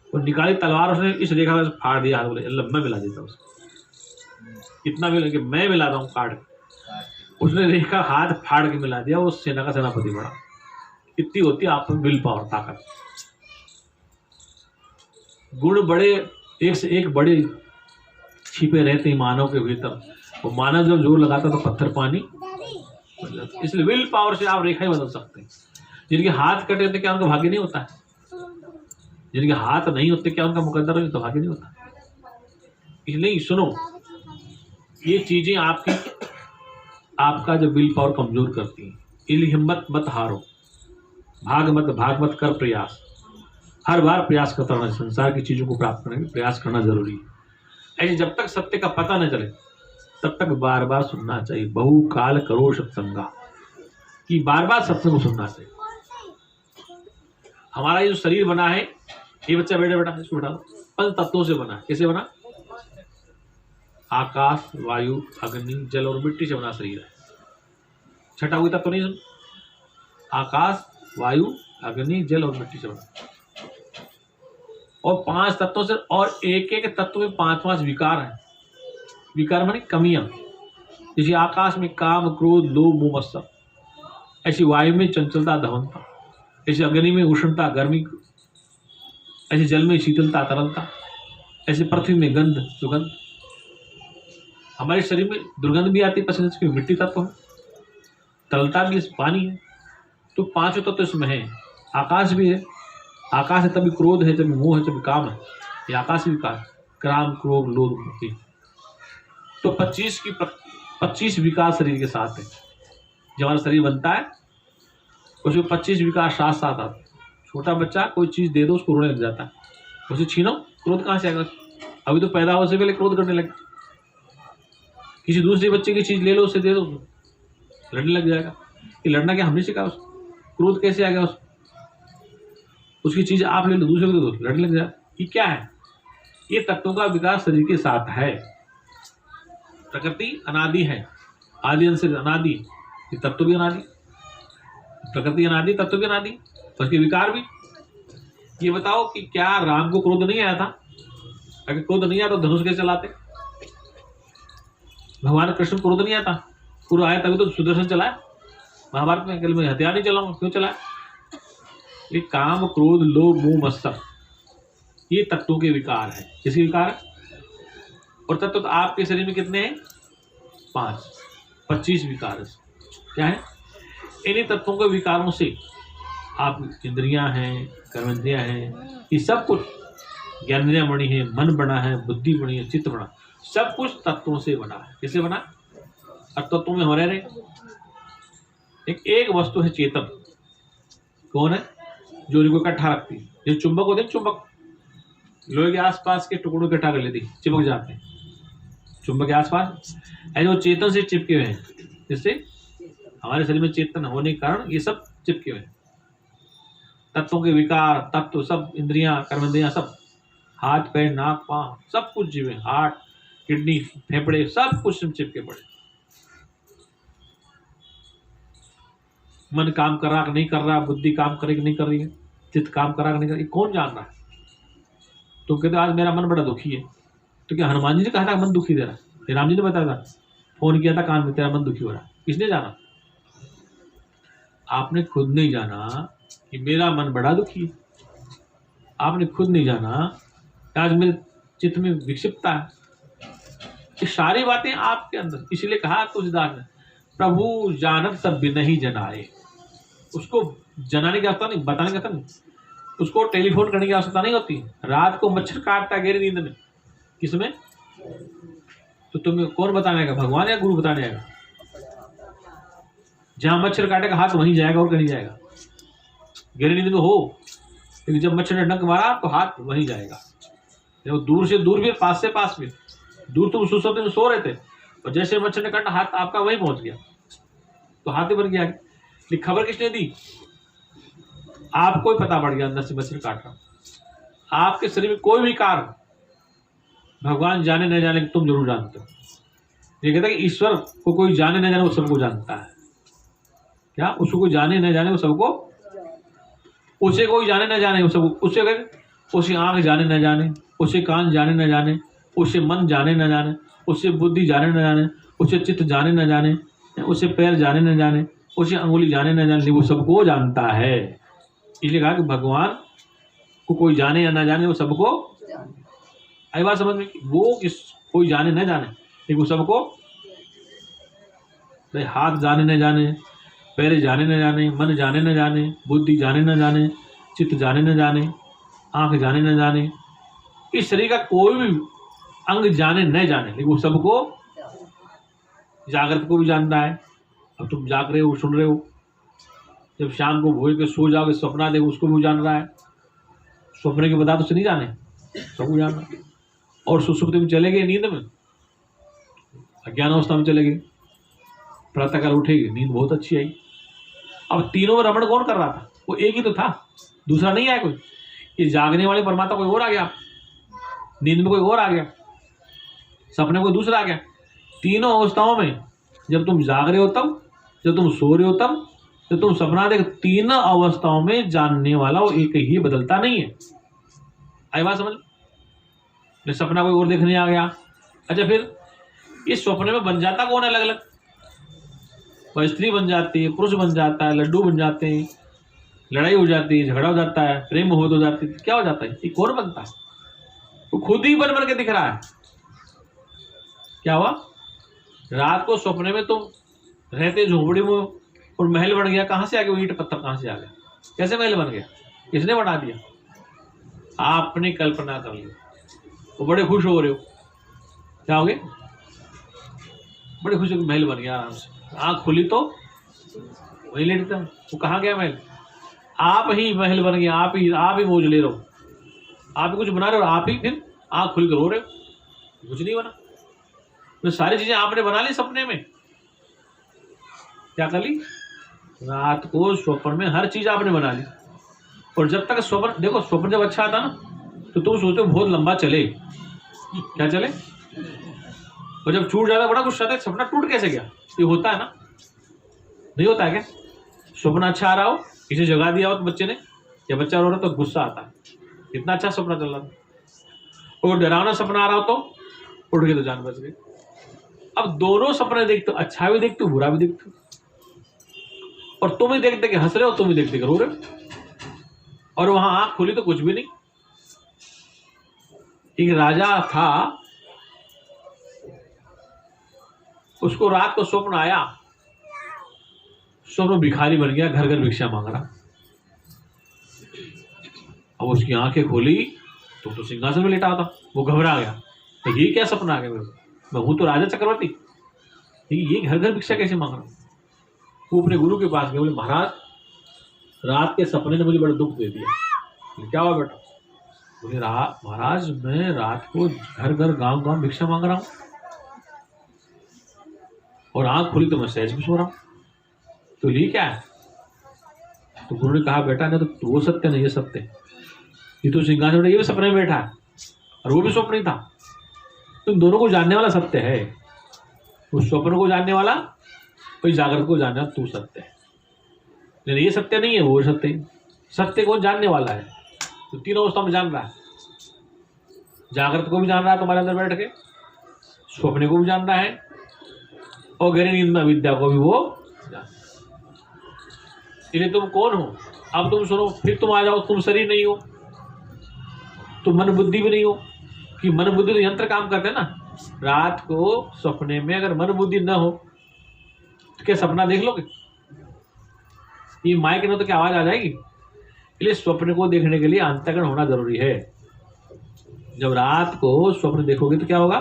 और निकाली तलवार, उसने इस रेखा से फाड़ दिया हाथ। बोले अल्लाह मैं मिला देता हूँ उसको, इतना मिला कि मैं मिलाता हूँ काट के। उसने रेखा हाथ फाड़ के मिला दिया, वो सेना का सेनापति बड़ा। इतनी होती है आप में विल पावर, ताकत। गुण बड़े एक से एक बड़े छिपे रहते हैं मानव के भीतर। वो मानव जब जोर लगाता तो पत्थर पानी, इसलिए विल पावर से आप रेखा ही बदल सकते हैं। जिनके हाथ कटे होते क्या उनका भाग्य नहीं होता है? जिनके हाथ नहीं होते क्या उनका मुकद्दर नहीं, तो भाग्य नहीं होता। इसलिए सुनो, ये चीजें आपका जो विल पावर कमजोर करती हैं। इसलिए हिम्मत मत हारो, भाग मत कर प्रयास। हर बार प्रयास करता रहना। संसार की चीजों को प्राप्त करने के प्रयास करना जरूरी है। ऐसे जब तक सत्य का पता न चले तब तक बार बार सुनना चाहिए। बहुकाल करो सत्संगा, कि बार बार सत्संग को सुनना चाहिए। हमारा ये जो शरीर बना है, ये बच्चा बेटा इसको बैठा, पंच तत्वों से बना है। कैसे बना? आकाश, वायु, अग्नि, जल और मिट्टी से बना शरीर है। छठा कोई तत्व नहीं सुन? आकाश, वायु, अग्नि, जल और मिट्टी से बना। और 5 तत्वों से, और एक एक तत्व में 5-5 विकार हैं। विकार माने कमियां। जैसे आकाश में काम, क्रोध, लोभ, मोह, मत्सर। ऐसी वायु में चंचलता, धवनता। ऐसे अग्नि में उष्णता, गर्मी। ऐसे जल में शीतलता, तरलता। ऐसे पृथ्वी में गंध, सुगंध। हमारे शरीर में दुर्गंध भी आती है पसीने से, मिट्टी तत्व है। तरलता भी पानी है। तो 5 तत्व इसमें है। आकाश भी है। आकाश है तभी क्रोध है, तभी मोह है, तभी काम है। ये आकाश विकार, काम, क्रोध, लोभ, मोह। तो 25 विकार शरीर के साथ है। जब हमारा शरीर बनता है उसमें 25 विकार साथ साथ आते हैं। छोटा बच्चा कोई चीज दे दो उसको रोने लग जाता है, उसे छीनो, क्रोध कहाँ से आएगा? अभी तो पैदा होने से पहले क्रोध करने लगे। किसी दूसरे बच्चे की चीज ले लो, उसे दे दो, लड़ने लग जाएगा। ये लड़ना क्या हमने सिखाया उसको? क्रोध कैसे आ गया उसको? उसकी चीज आप ले लो, दूसरे को दे दो, लड़ने लग जाएगा। ये क्या है? ये तत्वों का विकास शरीर के साथ है। प्रकृति अनादि है, आदि अंश से अनादि। ये तत्व भी अनादि, प्रकृति अनादि, तत्व भी अनादि, तो उसके विकार भी। ये बताओ कि क्या राम को क्रोध नहीं आया था? अगर क्रोध नहीं आया तो धनुष कैसे चलाते? भगवान कृष्ण को क्रोध नहीं आता, क्रोध आया तभी तो सुदर्शन चलाया। महाभारत में कल मैं हथियार नहीं चलाऊंगा, क्यों चलाया? ये काम, क्रोध, लोभ, मोह, मत्सर, ये तत्वों के विकार है। किसके विकार है? और तत्व तो आपके शरीर में कितने हैं? 5, 25 विकार है। क्या है? इन्हीं तत्वों के विकारों से आप इंद्रियां हैं, कर्मेंद्रियां हैं, ये सब कुछ, ज्ञानेंद्रियां बनी है, मन बना है, बुद्धि बनी है, चित्त बना, सब कुछ तत्वों से बना है। किससे बना? और तत्वों में हो रहे एक वस्तु है चेतन। कौन है? जो इनको इकट्ठा रखती है। जो चुंबक होते हैं, चुंबक लोहे के आसपास के टुकड़ों इकट्ठा कर लेती, चिपक जाते हैं चुंबक के आसपास। ऐसे वो चेतन से चिपके हुए हैं, जिससे हमारे शरीर में चेतन होने के कारण ये सब चिपके हुए हैं। तत्वों के विकार, तत्व सब, इंद्रियां, कर्मेंद्रियां सब, हाथ, पैर, नाक, पांव, सब कुछ जीव है, हार्ट, किडनी, फेफड़े, सब कुछ चिपके पड़े। मन काम कर रहा कि नहीं कर रहा, बुद्धि काम करे कि नहीं कर रही है, चित्त काम कर रहा कि नहीं कर रही, कौन जान रहा है? तो कहते आज मेरा मन बड़ा दुखी है, तो क्या हनुमान जी ने कहा था मन दुखी दे रहा है? राम जी ने बताया था, फोन किया था कान में, तेरा मन दुखी हो रहा है। किसने जाना? आपने खुद नहीं जाना कि मेरा मन बड़ा दुखी है। आपने खुद नहीं जाना आज मेरे चित्त में विक्षिप्तता है। ये सारी बातें आपके अंदर। इसलिए कहा तुलसीदास ने, प्रभु जानत सब बिनहि जनाए। उसको जनाने की आवश्यकता नहीं, बताने की आवश्यकता नहीं, उसको टेलीफोन करने की आवश्यकता नहीं होती। रात को मच्छर काटता गहरी नींद में, किसमें? तो तुम्हें कौन बताने आएगा? भगवान या गुरु बताने आएगा? जहां मच्छर काटेगा हाथ वहीं जाएगा और कहीं जाएगा। गहरी नींद में हो, लेकिन जब मच्छर ने डंक मारा तो हाथ वहीं जाएगा। जब दूर से दूर भी, पास से पास भी। दूर तुम सुसुप्ति में सो रहे थे और जैसे मच्छर ने काटा हाथ आपका वहीं पहुंच गया, तो हाथ ही बन गया। ये खबर किसने दी? आपको ही पता पड़ गया अंदर से मच्छर काट रहा। आपके शरीर में कोई भी कार्य भगवान जाने न जाने तुम जरूर जानते हो। ये कहता है कि ईश्वर को कोई जाने न जाने वो सबको जानता है। क्या? उसको कोई जाने न जाने वो सबको, उसे कोई जाने न जाने वो सब, उसे आंख जाने न जाने, उसे कान जाने न जाने, उसे मन जाने न जाने, उसे बुद्धि जाने न जाने, उसे चित्त जाने न जाने, उसे पैर जाने न जाने, उसे अंगुली जाने न जाने, वो सबको जानता है। इसलिए कहा कि भगवान को कोई जाने या न जाने वो सबको, आई बात समझ में? वो किस कोई जाने न जाने लेकिन वो सबको, भाई हाथ जाने न जाने, पैर जाने न जाने, मन जाने न जाने, बुद्धि जाने न जाने, चित्त जाने न जाने, आंख जाने न जाने, इस शरीर का कोई भी अंग जाने न जाने लेकिन वो सबको, जागृत को भी जानता है। अब तुम जाग रहे हो, सुन रहे हो, जब शाम को भोज के सो जाओगे सपना देखो उसको भी जान रहा है। सपने के बता तो नहीं जाने, सबको जान रहा। और सुसुप्ति में चले गए, नींद में अज्ञान अवस्था में चले गए, प्रातःकाल उठेगी, नींद बहुत अच्छी आई। अब तीनों में रमण कौन कर रहा था? वो एक ही तो था, दूसरा नहीं आया कोई। ये जागने वाले परमात्मा कोई और आ गया, नींद में कोई और आ गया, सपने में कोई दूसरा आ गया। तीनों अवस्थाओं में, जब तुम जाग रहे हो तब, जब तुम सो रहे हो तब, जब तुम सपना देख, तीनों अवस्थाओं में जानने वाला वो एक ही, बदलता नहीं है। आई बात समझ? मैं सपना कोई और देखने आ गया, अच्छा फिर इस सपने में बन जाता कौन अलग अलग? वह स्त्री बन जाती है, पुरुष बन जाता है, लड्डू बन जाते हैं, लड़ाई हो जाती है, झगड़ा हो जाता है, प्रेम मोहब्बत हो जाती है, क्या हो जाता है? ये कौन बनता है? वो खुद ही बन के दिख रहा है। क्या हुआ? रात को सपने में तुम रहते झोपड़ी में और महल बन गया, कहां से आ गया? ईंट पत्थर कहां से आ गया? कैसे महल बन गया? किसने बना दिया? आपने कल्पना कर ली। वो बड़े खुश हो रहे हो, क्या हो गए? बड़े खुश हो, महल बन गया आराम से। आँख खुली तो वही लेटता हूँ, वो कहाँ गया महल? आप ही महल बन गया, आप ही मौज ले रहे हो, आप ही कुछ बना रहे हो, आप ही फिर आँख खुल कर रो रहे हो, कुछ नहीं बना। तो सारी चीजें आपने बना ली सपने में। क्या कर ली? रात को स्वप्न में हर चीज आपने बना ली। और जब तक स्वप्न, देखो स्वप्न जब अच्छा आता ना तो तुम सोचते हो बहुत लंबा चले, क्या चले, और जब छूट जाता बड़ा गुस्सा आता है, सपना टूट कैसे गया? ये होता है ना, नहीं होता है क्या? सपना अच्छा आ रहा हो, किसी जगा दिया हो तो बच्चे ने, या बच्चा रो रहा तो गुस्सा आता है, इतना अच्छा सपना चल रहा था। और डरावना सपना आ रहा हो तो उठ के तो जान बच गई। अब दोनों सपने देखते हो, अच्छा भी देखते हो, बुरा भी देखते हो, और तुम ही देखते कि हंस रहे हो, तुम ही देखते कि रो रहे हो, और वहां आंख खुली तो कुछ भी नहीं। एक राजा था, उसको रात को स्वप्न आया, स्वप्न भिखारी बन गया, घर घर भिक्षा मांग रहा। अब उसकी आंखें खोली तो सिंहासन में लेटा था, वो घबरा गया, तो ये क्या सपना आ गया मेरे को? मैं हूं तो राजा चक्रवर्ती, ये घर घर भिक्षा कैसे मांग रहा? वो अपने गुरु के पास गया, बोले महाराज रात के सपने ने मुझे बड़ा दुख दे दिया। क्या हुआ बेटा? बोले महाराज मैं रात को घर घर गांव गांव भिक्षा मांग रहा हूं, और आंख खुली तो मैं सहज भी सो रहा हूं, तो ये क्या है? तो गुरु ने कहा बेटा ना तो वो सत्य नहीं, ये सत्य, ये तो सिंहासन, ये भी सपने में बैठा है और वो भी स्वप्न ही था। तो दोनों को जानने वाला सत्य है, उस स्वप्न को जानने वाला, कोई जागृत को जानने वाला तू सत्य है, लेकिन ये सत्य नहीं है, वो सत्य है। सत्य को जानने वाला है, तो तीनों अवस्था में जान रहा है, जागृत को भी जान रहा है तुम्हारे अंदर बैठ के, स्वप्न को भी जान रहा है, और गहरी नींद में विद्या को भी वो जान। इसलिए तुम कौन हो? अब तुम सुनो, फिर तुम आ जाओ, तुम शरीर नहीं हो, तुम मन बुद्धि भी नहीं हो, कि मन बुद्धि तो यंत्र काम करते हैं ना। रात को सपने में अगर मन बुद्धि न हो तो क्या सपना देख लोगे? ये माइक न तो क्या आवाज आ जाएगी? इसलिए स्वप्न को देखने के लिए अंतःकरण होना जरूरी है। जब रात को स्वप्न देखोगे तो क्या होगा?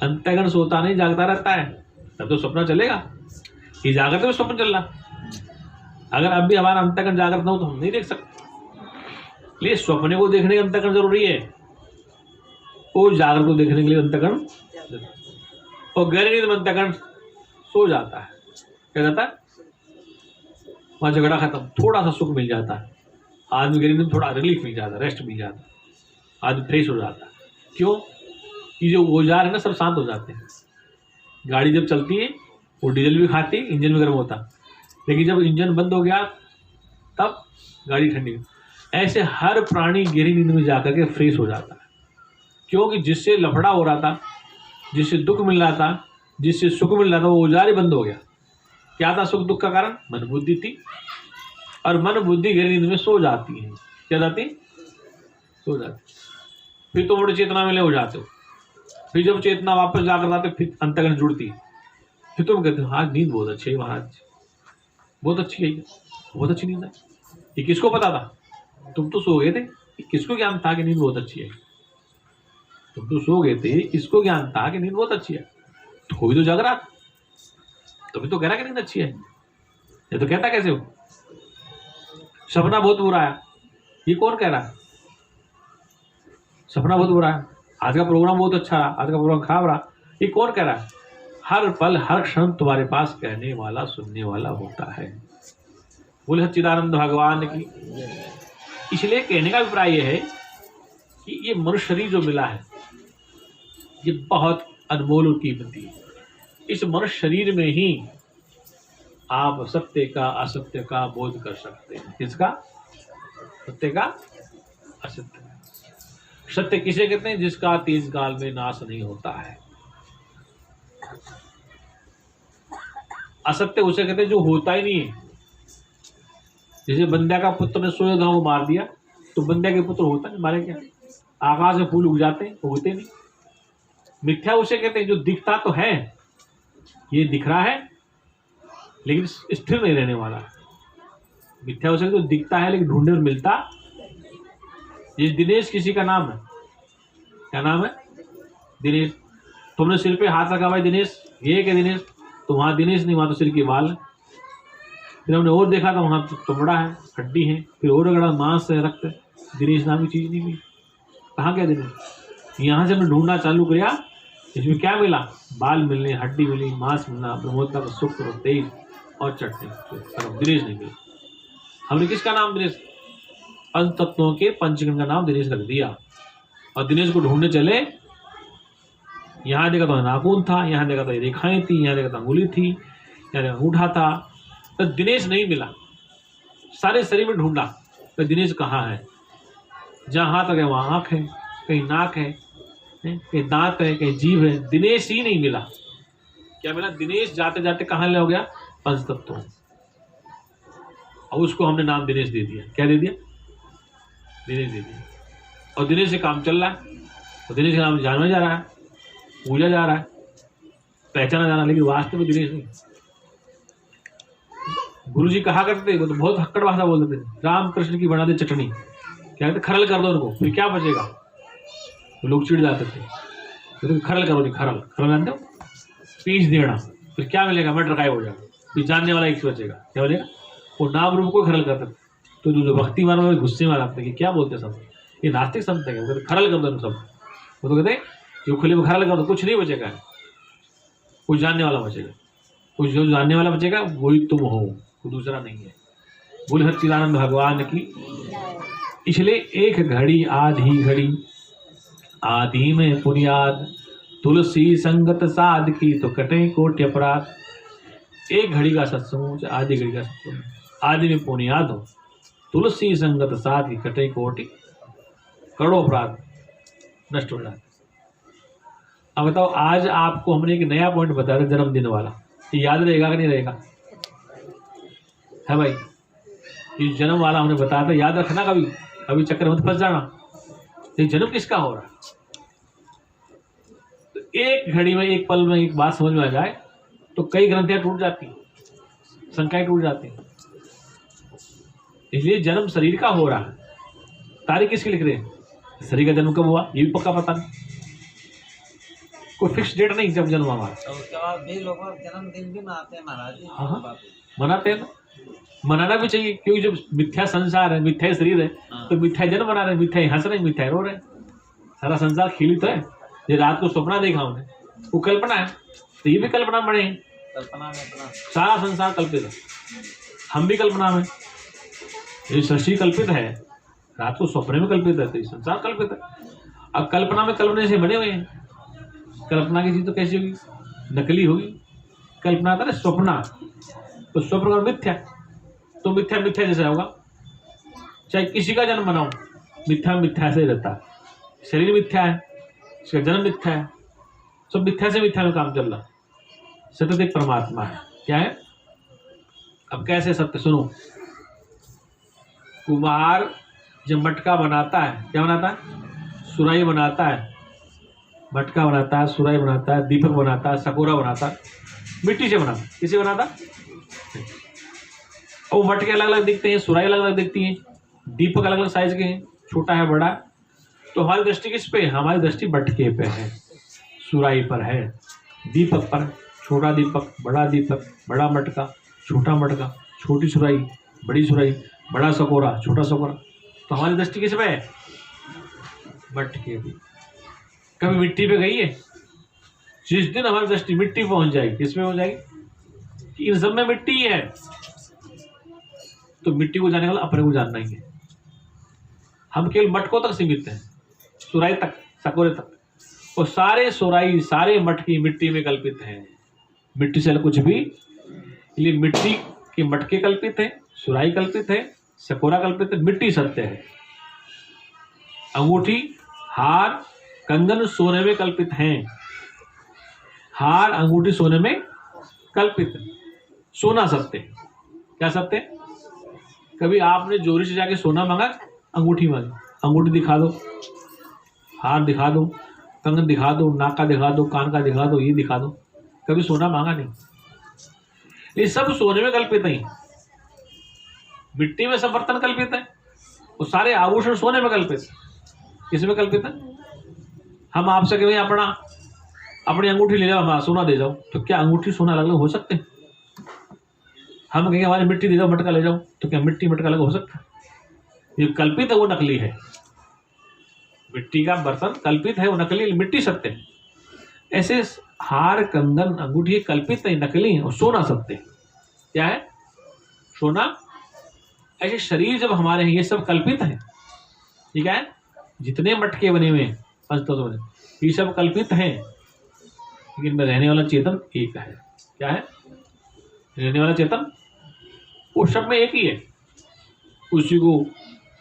अंतःकरण सोता नहीं, जागता रहता है, तब तो सपना चलेगा। ये जागृत में स्वप्न चल रहा, अगर अब भी हमारा अंतःकरण जागृत न हो तो हम नहीं देख सकते। इसलिए स्वप्न को देखने का अंतःकरण जरूरी है, और जागृत को देखने के लिए अंतःकरण, और गहरी नींद में अंतःकरण सो जाता है। क्या जाता है? वहाँ झगड़ा खत्म, थोड़ा सा सुख मिल जाता है आदमी गरीब में, थोड़ा रिलीफ मिल जाता है, रेस्ट मिल जाता है, आदमी फ्रेश हो जाता है। क्यों कि जो औजार है ना सब शांत हो जाते हैं। गाड़ी जब चलती है वो डीजल भी खाती है, इंजन भी गर्म होता है, लेकिन जब इंजन बंद हो गया तब गाड़ी ठंडी। ऐसे हर प्राणी गहरी नींद में जाकर के फ्रेश हो जाता है। क्योंकि जिससे लफड़ा हो रहा था, जिससे दुख मिल रहा था, जिससे सुख मिल रहा था, वो औजार ही बंद हो गया। क्या था सुख दुख का कारण? मन बुद्धि थी, और मन बुद्धि गहरी नींद में सो जाती है। क्या जाती? सो जाती। फिर तो बड़े चेतना में ले हो जाते हो। फिर जब चेतना वापस जाकर आते फिर अंतर्गत जुड़ती, फिर तुम कहते हो हाँ नींद बहुत अच्छी है महाराज, बहुत अच्छी है, बहुत अच्छी नींद है। ये किसको पता था? तुम तो सो गए थे, किसको ज्ञान था कि नींद बहुत अच्छी है? तुम तो सो गए थे, किसको ज्ञान था कि नींद बहुत अच्छी है? तो कोई तो जग रहा, तभी तो कह रहा कि नींद अच्छी है। ये तो कहता कैसे हो? सपना बहुत बुरा है, ये कौन कह रहा है? सपना बहुत बुरा है, आज का प्रोग्राम बहुत अच्छा रहा, आज का प्रोग्राम खराब रहा, ये कौन कह रहा है? हर पल हर क्षण तुम्हारे पास कहने वाला सुनने वाला होता है। बोले सच्चिदानंद भगवान की। इसलिए कहने का अभिप्राय यह है कि ये मनुष्य शरीर जो मिला है ये बहुत अनमोल और कीमती है। इस मनुष्य शरीर में ही आप सत्य का असत्य का बोध कर सकते हैं। किसका? सत्य का असत्य का। सत्य किसे कहते हैं? जिसका तीन काल में नाश नहीं होता है। असत्य उसे कहते हैं जो होता ही नहीं है। जैसे बंध्या का पुत्र ने 100 गांव मार दिया, तो बंध्या के पुत्र होता नहीं, मारे क्या? आकाश में फूल उग जाते हैं, उगते नहीं। मिथ्या उसे कहते हैं जो दिखता तो है, ये दिख रहा है लेकिन स्थिर नहीं रहने वाला। मिथ्या उसे तो दिखता है लेकिन ढूंढने में मिलता। ये दिनेश किसी का नाम है, क्या नाम है? दिनेश। तुमने सिर पे हाथ रखा भाई दिनेश, ये क्या दिनेश? तो वहां दिनेश नहीं, वहां तो सिर के बाल है। फिर हमने और देखा था वहां तो चमड़ा है, हड्डी है, फिर और अगड़ा मांस है, रक्त है, दिनेश नाम की चीज नहीं मिली। कहाँ गया दिनेश? यहाँ से हमने ढूंढना चालू किया, इसमें क्या मिला? बाल मिलने, हड्डी मिली, मांस मिलना, ब्रह्मोत्ता का सुख और तेज और चटनी, दिनेश नहीं मिला। हमने किसका नाम दिनेश? पंच तत्वों के पंचगण का नाम दिनेश रख दिया। और दिनेश को ढूंढने चले, यहाँ देखा तो नाखून था, यहाँ देखा तो रेखाएं थी, यहाँ देखा तो अंगुली थी, यहाँ देखा अंगूठा था, तो दिनेश नहीं मिला। सारे शरीर में ढूंढा तो दिनेश कहाँ है? जहाँ हाथ लगे वहाँ आँख है, कहीं नाक है, कहीं दांत है, कहीं जीभ है, दिनेश ही नहीं मिला। क्या मिला? दिनेश जाते जाते कहाँ ले हो गया? पंच तत्वों। और उसको हमने नाम दिनेश दे दिया। क्या दे दिया? दिनेश दे दिया। और दिनेश से काम चल रहा है, और दिनेश का नाम जाना जा रहा है, पूजा जा रहा है, पहचाना जा रहा है, लेकिन वास्तव में दिनेश नहीं। गुरु जी कहा करते थे, वो तो बहुत हक्कड़ भाषा बोलते थे, राम कृष्ण की बना दे चटनी। क्या कहते? खरल कर दो उनको, फिर क्या बचेगा? तो लोग चिढ़ जाते थे, तो खरल करो, नहीं खरल, खरल जानते हो? पीस देना, फिर क्या मिलेगा? मटर गायब हो जाएगा, फिर जानने वाला एक बचेगा। क्या बचेगा? वो नाम रूप को खरल करते थे। तो जो भक्ति मानो गुस्से में आते कि क्या बोलते सब, ये नास्तिक संत है। वो कहते खरल कर दो सब। वो तो कहते जो खुले में खरल कर दो, कुछ नहीं बचेगा, कुछ जानने वाला बचेगा, कुछ जो जानने वाला बचेगा वही तुम हो, कोई दूसरा नहीं है। बोले सच्चिदानंद भगवान की। इसलिए एक घड़ी आधी घड़ी आदि में पुनियाद, तुलसी संगत साध की तो कटे कोटि अपराध। एक घड़ी का सत्संग, आधी घड़ी का सत्संग, आदि में पुनियाद हो, तुलसी संगत साध की कटे कोटि करोड़ों अपराध नष्ट हो जाते। अब बताओ, आज आपको हमने एक नया पॉइंट बताया था जन्मदिन वाला, ये याद रहेगा कि नहीं रहेगा? है भाई, ये जन्म वाला हमने बताया था, याद रखना, कभी कभी चक्कर मत फंस जाना। ये जन्म किसका हो रहा है? तो एक घड़ी में, एक पल में एक बात समझ में आ जाए तो कई ग्रंथियां टूट जाती हैं, शंकाएं टूट जाती हैं। इसलिए जन्म शरीर का हो रहा है। तारीख किसकी लिख रहे हैं? शरीर का जन्म कब हुआ ये भी पक्का पता नहीं, कोई फिक्स डेट नहीं जब जन्म हमारा। तो उसके बाद भी लोग जन्मदिन भी मनाते हैं महाराज जी। हाँ, मनाते हैं ना, मनाना भी चाहिए, क्योंकि जब मिथ्या संसार है, मिथ्या शरीर है, तो मिथ्या जन्म मना रहे, मिथ्या हंस रहे, मिथ्या रो रहे। सारा संसार खिलित है। ये रात को सपना देखा हमने, वो कल्पना है, तो ये भी कल्पना बने, कल्पना में अपना सारा संसार कल्पित है। हम भी कल्पना में, ये सृष्टि कल्पित है, रात को सपने में कल्पित है, तो ये संसार कल्पित है। अब कल्पना में कल्पने से बने हुए हैं, कल्पना की चीज तो कैसी होगी, नकली होगी। कल्पना था ना स्वप्ना, तो स्वप्न का मिथ्या, तो मिथ्या मिथ्या जैसा होगा। चाहे किसी का जन्म बनाओ, मिथ्या मिथ्या से रहता है, शरीर मिथ्या है, इसका जन्म मिथ्या है, सब मिथ्या से मिथ्या में काम चल रहा। सत्य एक परमात्मा है, क्या है? अब कैसे सत्य सुनो। कुम्हार जब मटका बनाता है, क्या बनाता है? सुराही बनाता है, मटका बनाता है, सुराही बनाता है, दीपक बनाता है, सकोरा बनाता है, मिट्टी से बनाता है। किसे बनाता? और मटके अलग अलग दिखते हैं, सुराही अलग अलग दिखती है, दीपक अलग अलग साइज के हैं, छोटा है बड़ा। तो हमारी दृष्टि किस पे है? हमारी दृष्टि मटके पे है, सुराही पर है, दीपक पर। छोटा दीपक, बड़ा दीपक, बड़ा मटका, छोटा मटका, छोटी सुराही, बड़ी सुराही, बड़ा सकोरा, छोटा सकोरा। तो हमारी दृष्टि किस पे है? मटके पे। कभी मिट्टी पे गई है? जिस दिन हमारी दृष्टि मिट्टी पहुंच जाएगी, किस में हो जाएगी? इन सब में मिट्टी ही है। तो मिट्टी को जाने वाला अपने को जानना ही है। हम केवल मटकों तक सीमित हैं, सुराही तक, सकोरे तक। और सारे सुराही, सारे मटकी मिट्टी में कल्पित हैं, मिट्टी से कुछ भी। इसलिए मिट्टी के मटके कल्पित है, सुराही कल्पित है, सकोरा कल्पित है, मिट्टी सत्य है। अंगूठी, हार, कंगन सोने में कल्पित हैं। हार, अंगूठी सोने में कल्पित है, सोना सत्य है। क्या सत्य है? कभी आपने जोरी से जाके सोना मांगा, अंगूठी मांगी? अंगूठी दिखा दो, हार दिखा दो, कंगन दिखा दो, नाक का दिखा दो, कान का दिखा दो, ये दिखा दो। कभी सोना मांगा नहीं। ये सब सोने में कल्पित है, मिट्टी में सब बर्तन कल्पित है, और सारे आभूषण सोने में कल्पित है। किसमें कल्पित है? हम आपसे कहें अपनी अंगूठी ले जाओ, हमारा सोना दे जाओ, तो क्या अंगूठी सोना अलग अलग हो सकते हैं? हम कहेंगे हमारी मिट्टी दे जाओ, मटका ले जाओ, तो क्या मिट्टी मटका अलग हो सकता है? ये कल्पित है, वो नकली है। मिट्टी का बर्तन कल्पित है, वो नकली, मिट्टी सत्य है। ऐसे हार, कंगन, अंगूठी कल्पित है, नकली है, और सोना सत्य है। क्या है? सोना। ऐसे शरीर जब हमारे हैं, ये सब कल्पित है, ठीक है? जितने मटके बने हुए हैं, पंचतत्व बने, ये सब कल्पित हैं, लेकिन इनमें रहने वाला चेतन एक है। क्या है? रहने वाला चेतन वो सब में एक ही है। उसी को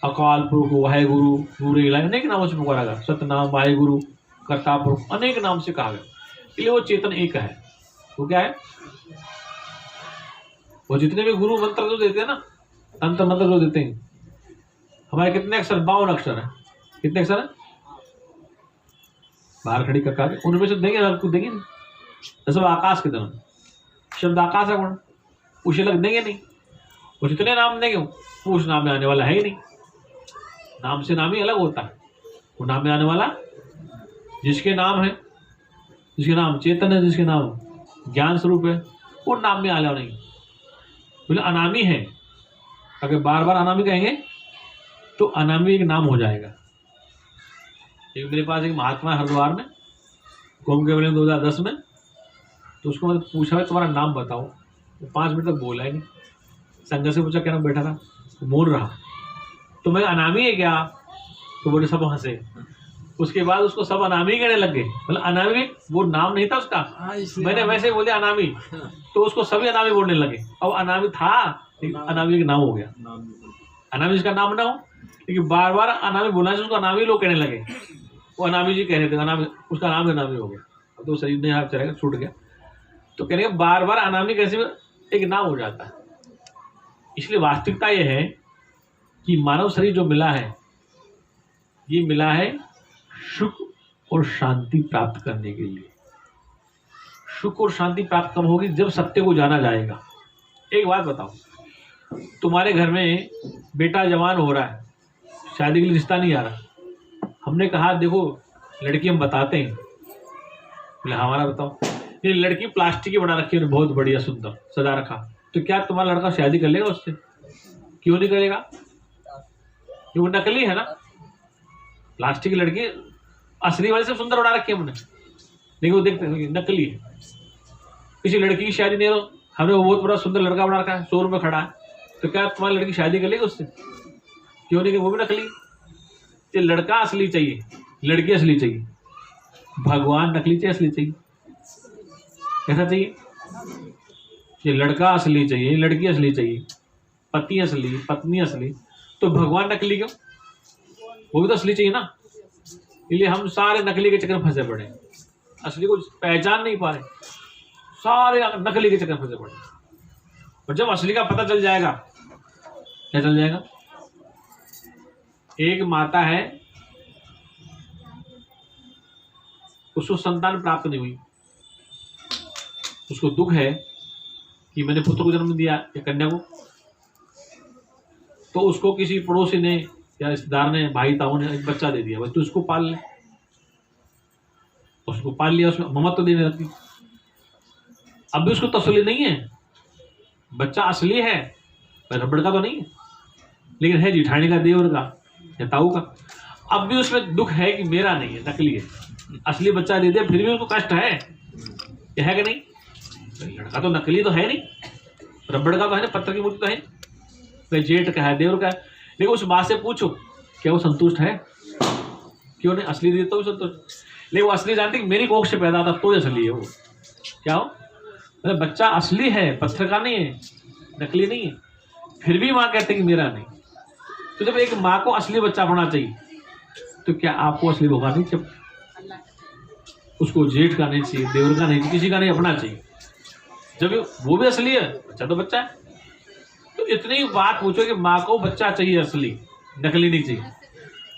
अकाल पुरुष, वाहेगुरु, गुरु इलाही अनेक नामों से पुकारा गया। सतनाम, वाहेगुरु, कर्ता पुरुष, अनेक नाम से कहा गया। इसलिए वो चेतन एक है। वो क्या है? वो जितने भी गुरु मंत्र जो देते हैं ना, तंत्र मंत्र जो देते हैं, हमारे कितने अक्षर? 52 अक्षर है। कितने अक्षर है? बाहर खड़ी कर, उनमें से देंगे, कुछ देंगे नहीं। सब आकाश की तरह, शब्द आकाश है, गुण उसे लग देंगे नहीं। वो जितने नाम देंगे वो उस नाम में आने वाला है ही नहीं। नाम से नाम ही अलग होता है। वो नाम में आने वाला जिसके नाम है, जिसके नाम चेतन है, जिसके नाम ज्ञान स्वरूप है, वो नाम में आने वाला नहीं। बोले अनामी है, अगर बार बार अनामी कहेंगे तो अनामी एक नाम हो जाएगा। एक मेरे पास एक महात्मा है हरिद्वार में, कुंभ के मेले 2010 में, तो उसको मैंने पूछा है तुम्हारा नाम बताओ, वो 5 मिनट तक बोला ही नहीं। संगत से पूछा क्या नाम, बैठा था तो बोल रहा, तो मैं अनामी है क्या? तो बोले सब हंसे। उसके बाद उसको सब अनामी कहने लग गए। मतलब अनामी वो नाम नहीं था उसका, मैंने वैसे बोले अनामी, तो उसको सभी अनामी बोलने लगे। और अनामी था, लेकिन अनामी का नाम हो गया। अनामी जिसका नाम ना हो, लेकिन बार बार अनामी बोलना से उसको अनामी लोग कहने लगे। वो अनामी जी कह रहे थे, अनामी, उसका नाम अनामी हो गया। अब तो शरीर नहीं हाथ चलेगा, छूट गया। तो कहने के बार बार अनामी कैसे एक नाम हो जाता है। इसलिए वास्तविकता यह है कि मानव शरीर जो मिला है, ये मिला है सुख और शांति प्राप्त करने के लिए। सुख और शांति प्राप्त कब होगी? जब सत्य को जाना जाएगा। एक बात बताओ, तुम्हारे घर में बेटा जवान हो रहा है, शादी के लिए रिश्ता नहीं आ रहा, हमने कहा देखो लड़की हम बताते हैं, बोले हमारा बताओ। ये लड़की प्लास्टिक की बना रखी है, बहुत बढ़िया सुंदर सजा रखा, तो क्या तुम्हारा लड़का शादी कर लेगा उससे? क्यों नहीं करेगा? वो नकली है ना। प्लास्टिक की लड़की असली वाले से सुंदर बना रखी है हमने, लेकिन वो देखते नकली है। किसी लड़की की शादी नहीं हो, हमने वो बहुत बड़ा सुंदर लड़का बना रखा है, शोरूम में खड़ा है, तो क्या तुम्हारी लड़की शादी कर लेगी उससे? क्यों नहीं, कि वो भी नकली। तो लड़का असली चाहिए, लड़की असली चाहिए, भगवान नकली चाहिए, असली चाहिए। कैसा चाहिए? ये लड़का असली चाहिए, लड़की असली चाहिए, पति असली, पत्नी असली, तो भगवान नकली क्यों? वो भी तो असली चाहिए ना। इसलिए हम सारे नकली के चक्कर में फंसे पड़े, असली को पहचान नहीं पा रहे, सारे नकली के चक्कर में फंसे पड़े। और जब असली का पता चल जाएगा, क्या चल जाएगा? एक माता है, उसको संतान प्राप्त नहीं हुई, उसको दुख है कि मैंने पुत्र को जन्म दिया या कन्या को, तो उसको किसी पड़ोसी ने या रिश्तेदार ने, भाई ताऊ ने एक बच्चा दे दिया, बस तू उसको पाल ले। उसको पाल लिया, उसमें ममत्व तो देने लगती। अब भी उसको तसल्ली नहीं है, बच्चा असली है पर रबड़ का तो नहीं है, लेकिन है जेठानी का, देवर का या ताऊ का। अब भी उसमें दुख है कि मेरा नहीं है, नकली है। असली बच्चा दे दिया फिर भी उसको कष्ट है कि नहीं? लड़का तो नकली तो है नहीं, रबड़ का तो है ना, पत्थर की मूर्ति तो है नहीं, जेठ का है, देवर का है। लेकिन उस माँ से पूछो क्या वो संतुष्ट है? क्यों नहीं? असली दे तो संतुष्ट, लेकिन वो असली जानती कि मेरी कोख से पैदा था तो असली है वो। क्या हो? मतलब बच्चा असली है, पत्थर का नहीं है, नकली नहीं है, फिर भी माँ कहते कि मेरा नहीं। तो जब एक माँ को असली बच्चा होना चाहिए, तो क्या आपको असली भगवान नहीं चाहिए? उसको जेठ का नहीं चाहिए, देवर का नहीं चाहिए, किसी का नहीं अपना चाहिए। जब वो भी असली है, बच्चा तो बच्चा है। तो इतनी बात पूछो कि माँ को बच्चा चाहिए असली, नकली नहीं चाहिए।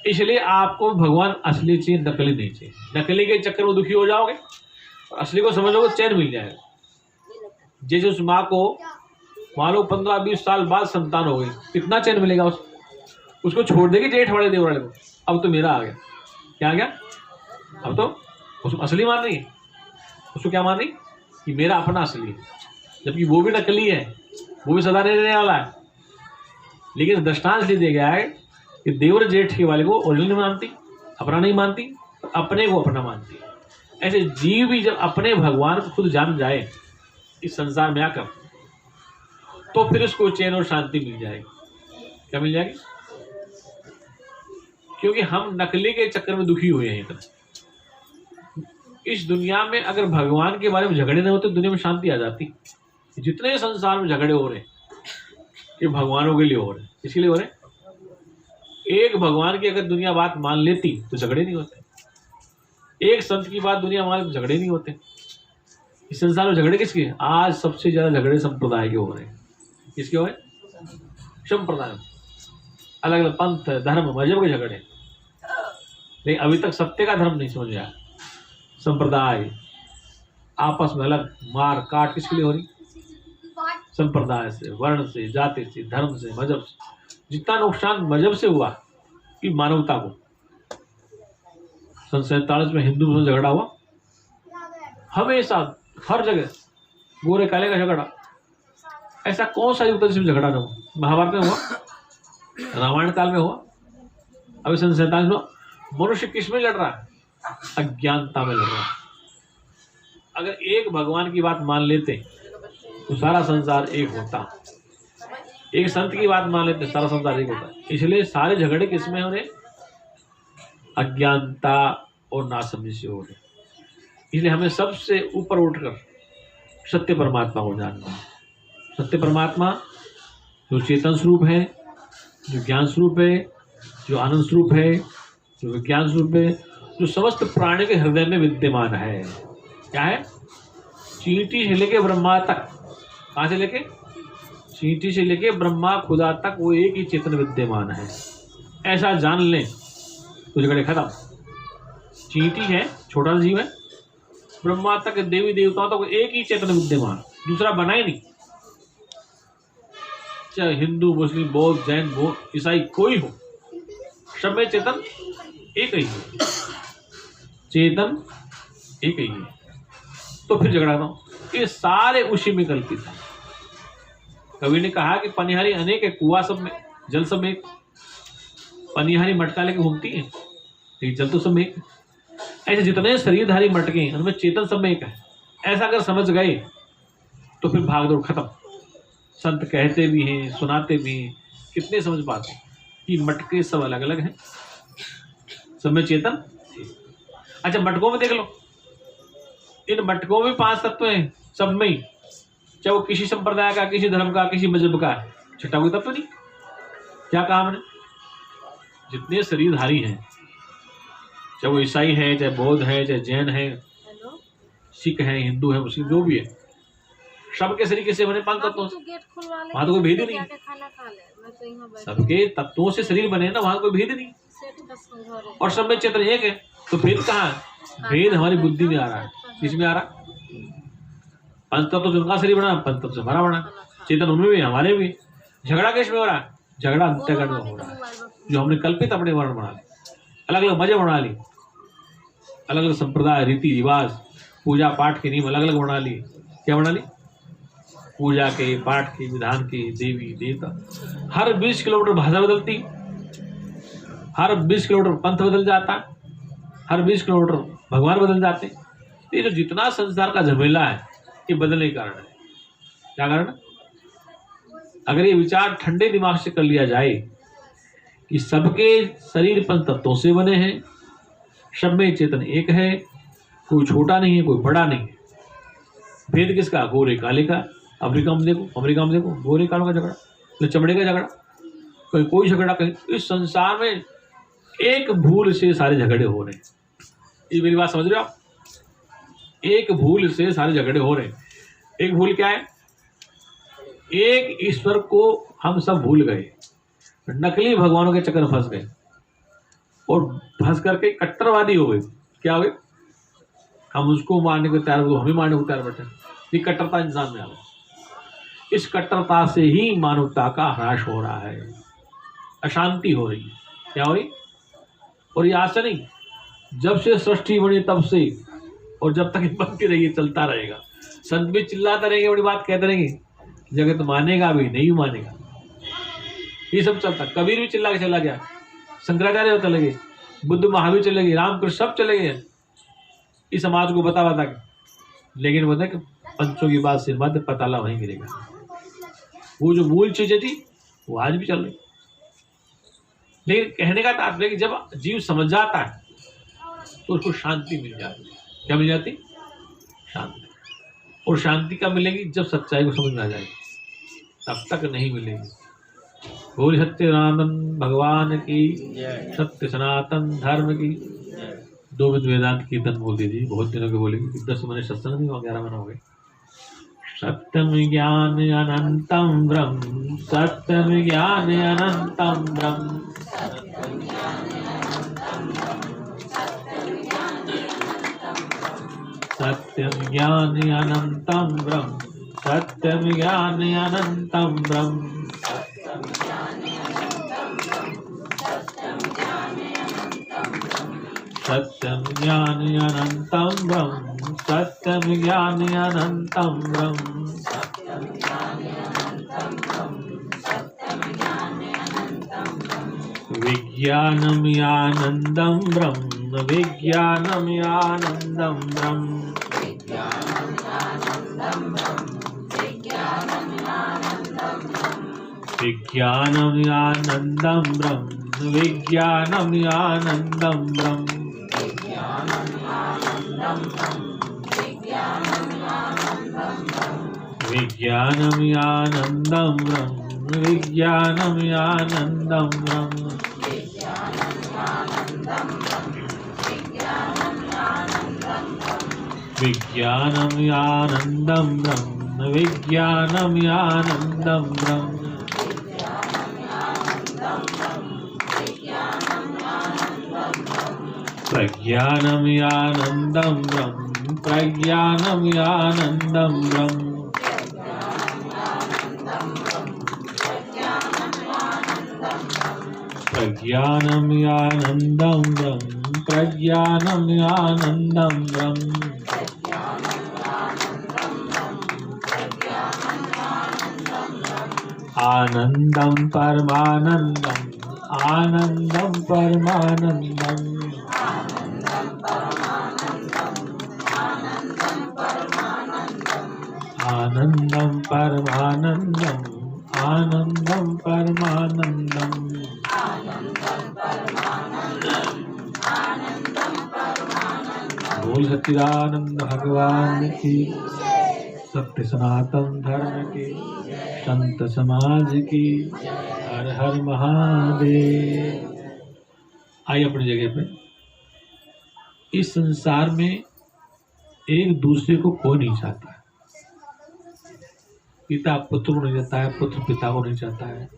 इसलिए आपको भगवान असली चाहिए, नकली नहीं चाहिए। नकली के चक्कर में दुखी हो जाओगे और असली को समझोगे, चैन मिल जाएगा। जैसे उस माँ को मान लो 15-20 साल बाद संतान हो गई, कितना चैन मिलेगा उसको छोड़ देगी जेठ वाले देवर वाले को। अब तो मेरा आ गया, क्या आ गया? अब तो उसको असली मान रही है, उसको क्या मान रही कि मेरा अपना असली है, जबकि वो भी नकली है, वो भी सदा नहीं रहने वाला है। लेकिन दृष्टांत इसलिए दिया गया है कि देवर जेठ के वाले को ओरिजिनल नहीं मानती, अपना नहीं मानती, अपने को अपना मानती। ऐसे जीव भी जब अपने भगवान को खुद जान जाए इस संसार में आकर, तो फिर उसको चैन और शांति मिल जाएगी। क्या मिल जाएगी? क्योंकि हम नकली के चक्कर में दुखी हुए हैं इतना। इस दुनिया में अगर भगवान के बारे में झगड़े नहीं होते, दुनिया में शांति आ जाती। जितने संसार में झगड़े हो रहे हैं, ये भगवानों के लिए हो रहे हैं। किसके लिए हो रहे हैं? एक भगवान की अगर दुनिया बात मान लेती तो झगड़े नहीं होते। एक संत की बात दुनिया मान, झगड़े नहीं होते। इस संसार में झगड़े किसके? आज सबसे ज्यादा झगड़े संप्रदाय के हो रहे हैं। किसके हो रहे? संप्रदाय, अलग अलग पंथ, धर्म, मजहब के झगड़े। लेकिन अभी तक सत्य का धर्म नहीं समझ आया। संप्रदाय आपस में अलग मार काट किसके लिए हो रही? संप्रदाय से, वर्ण से, जाति से, धर्म से, मजहब से। जितना नुकसान मजहब से हुआ कि मानवता को। 47 में हिंदू मुस्लिम झगड़ा हुआ, हमेशा हर जगह गोरे काले का झगड़ा। ऐसा कौन सा युग था जिसमें झगड़ा ना हुआ? महाभारत में हुआ, रामायण काल में हुआ, अभी 47 में। मनुष्य किस में लड़ रहा है? अज्ञानता में लड़ रहा है। अगर एक भगवान की बात मान लेते तो सारा संसार एक होता। एक संत की बात मान लेते सारा संसार एक होता। इसलिए सारे झगड़े किसमें हो रहे? अज्ञानता और नासमझी से हो रहे। इसलिए हमें सबसे ऊपर उठकर सत्य परमात्मा को जानना है। सत्य परमात्मा जो चेतन स्वरूप है, जो ज्ञान स्वरूप है, जो आनंद स्वरूप है, जो विज्ञान स्वरूप है, जो समस्त प्राणी के हृदय में विद्यमान है। क्या है? चींटी से लेके ब्रह्मा तक। कहाँ से लेके? चींटी से लेके ब्रह्मा खुदा तक वो एक ही चेतन विद्यमान है। ऐसा जान लें तो झगड़े खत्म। चींटी है, छोटा जीव है, ब्रह्मा तक, देवी देवताओं तक एक ही चेतन विद्यमान, दूसरा बना ही नहीं। चाहे हिंदू, मुस्लिम, बौद्ध, जैन, ईसाई कोई हो, सब में चेतन एक ही है। चेतन एक ही है। तो फिर झगड़ा ना, ये सारे उसी में कल्पित है। कवि ने कहा कि पनिहारी अनेक है, कुआं सब में, जल सब में एक। पनिहारी मटका लेके घूमती है, लेकिन जल तो सब में एक। ऐसे जितने शरीरधारी मटके हैं उनमें चेतन सब में एक है। ऐसा अगर समझ गए तो फिर भागदौड़ खत्म। संत कहते भी हैं, सुनाते भी हैं, कितने समझ पाते हैं कि मटके सब अलग अलग हैं, सब में चेतन। अच्छा, मटकों में देख लो, इन मटकों में 5 तत्व हैं सब में ही, चाहे वो किसी संप्रदाय का, किसी धर्म का, किसी मजहब का है, छठा कोई तत्व नहीं। क्या कहा हमने? जितने शरीरधारी हैं, चाहे वो ईसाई है, चाहे बौद्ध है, चाहे जैन है, सिख है, हिंदू है, मुस्लिम, जो भी है, सबके शरीर कैसे बने? 5 तत्वों से। वहां तो कोई भेद ही नहीं, सबके तत्वों से शरीर बने ना, वहां कोई भेद नहीं, और सब में चेतन एक है। तो भेद कहाँ है? भेद हमारी बुद्धि में आ रहा है। किसमें आ रहा है? 5 तत्व से उनका शरीर बना, 5 तत्व से हमारा बना, चेतन उनमें भी, हमारे भी। झगड़ा किस में हो रहा है? झगड़ा अंतःकरण में हो रहा है, जो हमने कल्पित अपने वर्ण बना ली, अलग अलग मजे बना ली, अलग अलग संप्रदाय, रीति रिवाज, पूजा पाठ के नियम अलग अलग बना ली। क्या बना ली? पूजा के, पाठ के, विधान के, देवी देवता। हर 20 किलोमीटर भाषा बदलती, हर 20 किलोमीटर पंथ बदल जाता, हर 20 किलोमीटर भगवान बदल जाते। ये जो जितना संसार का झमेला है, ये बदलने के कारण है। क्या कारण? अगर ये विचार ठंडे दिमाग से कर लिया जाए कि सबके शरीर 5 तत्वों से बने हैं, सब में चेतन एक है, कोई छोटा नहीं है, कोई बड़ा नहीं है। भेद किसका? गोरे काले का। अमेरिका में देखो गोरे कालों का झगड़ा, तो चमड़े का झगड़ा, कोई झगड़ा कहीं। इस संसार में एक भूल से सारे झगड़े हो रहे हैं। ये मेरी बात समझ रहे हो आप? एक भूल से सारे झगड़े हो रहे हैं। एक भूल क्या है? एक ईश्वर को हम सब भूल गए, नकली भगवानों के चक्कर में फंस गए, और फंस करके कट्टरवादी हो गए। क्या हो गए? हम उसको मारने को तैयार हो, हमें मारने को तैयार बैठे। ये कट्टरता इंसान में आ गई। इस कट्टरता से ही मानवता का ह्रास हो रहा है, अशांति हो रही है। क्या हो रही? और ये आज से नहीं, जब से सृष्टि बनी तब से, और जब तक बनती रही, चलता रहेगा। संत भी चिल्लाते रहेंगे, बड़ी बात कहते रहेंगे, जगत मानेगा भी नहीं मानेगा, ये सब चलता। कबीर भी चिल्ला के चला गया, शंकराचार्य चले गए, बुद्ध महावीर चले गए, रामकृष्ण सब चले गए इस समाज को बता के। लेकिन बता कि पंचों की बात सिर मत पताला वहीं गिरेगा। वो जो मूल चीजें थी वो आज भी चल रही। लेकिन कहने का तात्पर्य कि जब जीव समझ जाता है तो उसको शांति मिल जाती है। क्या मिल जाती? शांति। और शांति कब मिलेगी? जब सच्चाई को समझ में आ जाएगी, तब तक नहीं मिलेगी। बोल सत्यनारायण भगवान की, सत्य सनातन धर्म की। 2 मिनट वेदांत कीर्तन बोल दीजिए, बहुत दिनों के बोलेंगे। 10 महीने सत्संग नहीं हुआ, 11 महीने हो गए। सत्यम ज्ञान अनंतम ब्रह्म, सत्यम ज्ञान अनंतम ब्रह्म, सत्यम ज्ञान अनंतम ब्रह्म, सत्यम ज्ञान अनंतम ब्रह्म, सत्यम ज्ञान अनंतम ब्रह्म, सत्यम ज्ञान अनंतम ब्रह्म, सत्यम ज्ञान अनंतम ब्रह्म, विज्ञानम आनंदम ब्रह्म, विज्ञानम आनंदम ब्रह्म, विज्ञानम आनंदम ब्रह्म, विज्ञानम आनंदम ब्रह्म, विज्ञानम आनंदम ब्रह्म, विज्ञानम आनंदम ब्रह्म, विज्ञानम आनंदम ब्रह्म, विज्ञानम आनंदम ब्रह्म, प्रज्ञानम आनंदम ब्रह्म, प्रज्ञानम आनंदम ब्रह्म, प्रज्ञानम आनंदम ब्रह्म, प्रज्ञानम आनंदम ब्रह्म, आनंदम परमानंदम, आनंदम परमानंदम, आनंदम परमानंदम आनंदम परमानंदम। बोल सच्चिदानंद भगवान की, सत्य सनातन धर्म की, संत समाज की, हर हर महादेव। आइए अपनी जगह पे। इस संसार में एक दूसरे को कोई नहीं चाहता है। पिता पुत्र को नहीं चाहता है, पुत्र पिता को नहीं चाहता है,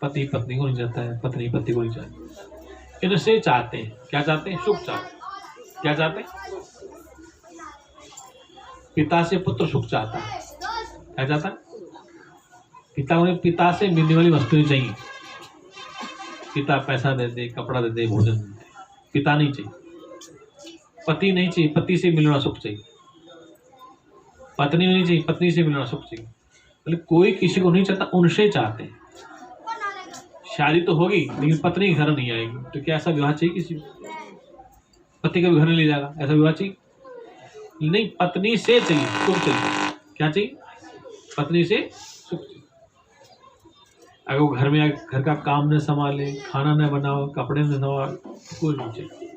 पति पत्नी को नहीं चाहता है, पत्नी पति को नहीं चाहती। इनसे चाहते हैं, क्या चाहते हैं? सुख चाहते हैं। क्या चाहते हैं? पिता से पुत्र सुख चाहता है। क्या चाहता है? पिता से मिलने वाली वस्तुएं चाहिए। पिता पैसा दे दे, कपड़ा दे दे, भोजन दे दे। पिता नहीं चाहिए, पति नहीं चाहिए, पति से मिलना सुख चाहिए। पत्नी नहीं चाहिए, पत्नी से मिलना सुख चाहिए। मतलब कोई किसी को नहीं चाहता, उनसे चाहते हैं। शादी तो होगी लेकिन पत्नी घर नहीं आएगी, तो क्या ऐसा विवाह चाहिए किसी को? पति का भी घर नहीं ले जाएगा, ऐसा विवाह चाहिए? नहीं, पत्नी से चाहिए, सुख चाहिए। क्या चाहिए? पत्नी से सुख चाहिए। अगर वो घर में घर का काम न संभाले, खाना न बनाओ, कपड़े न संभाल, कोई नहीं चाहिए।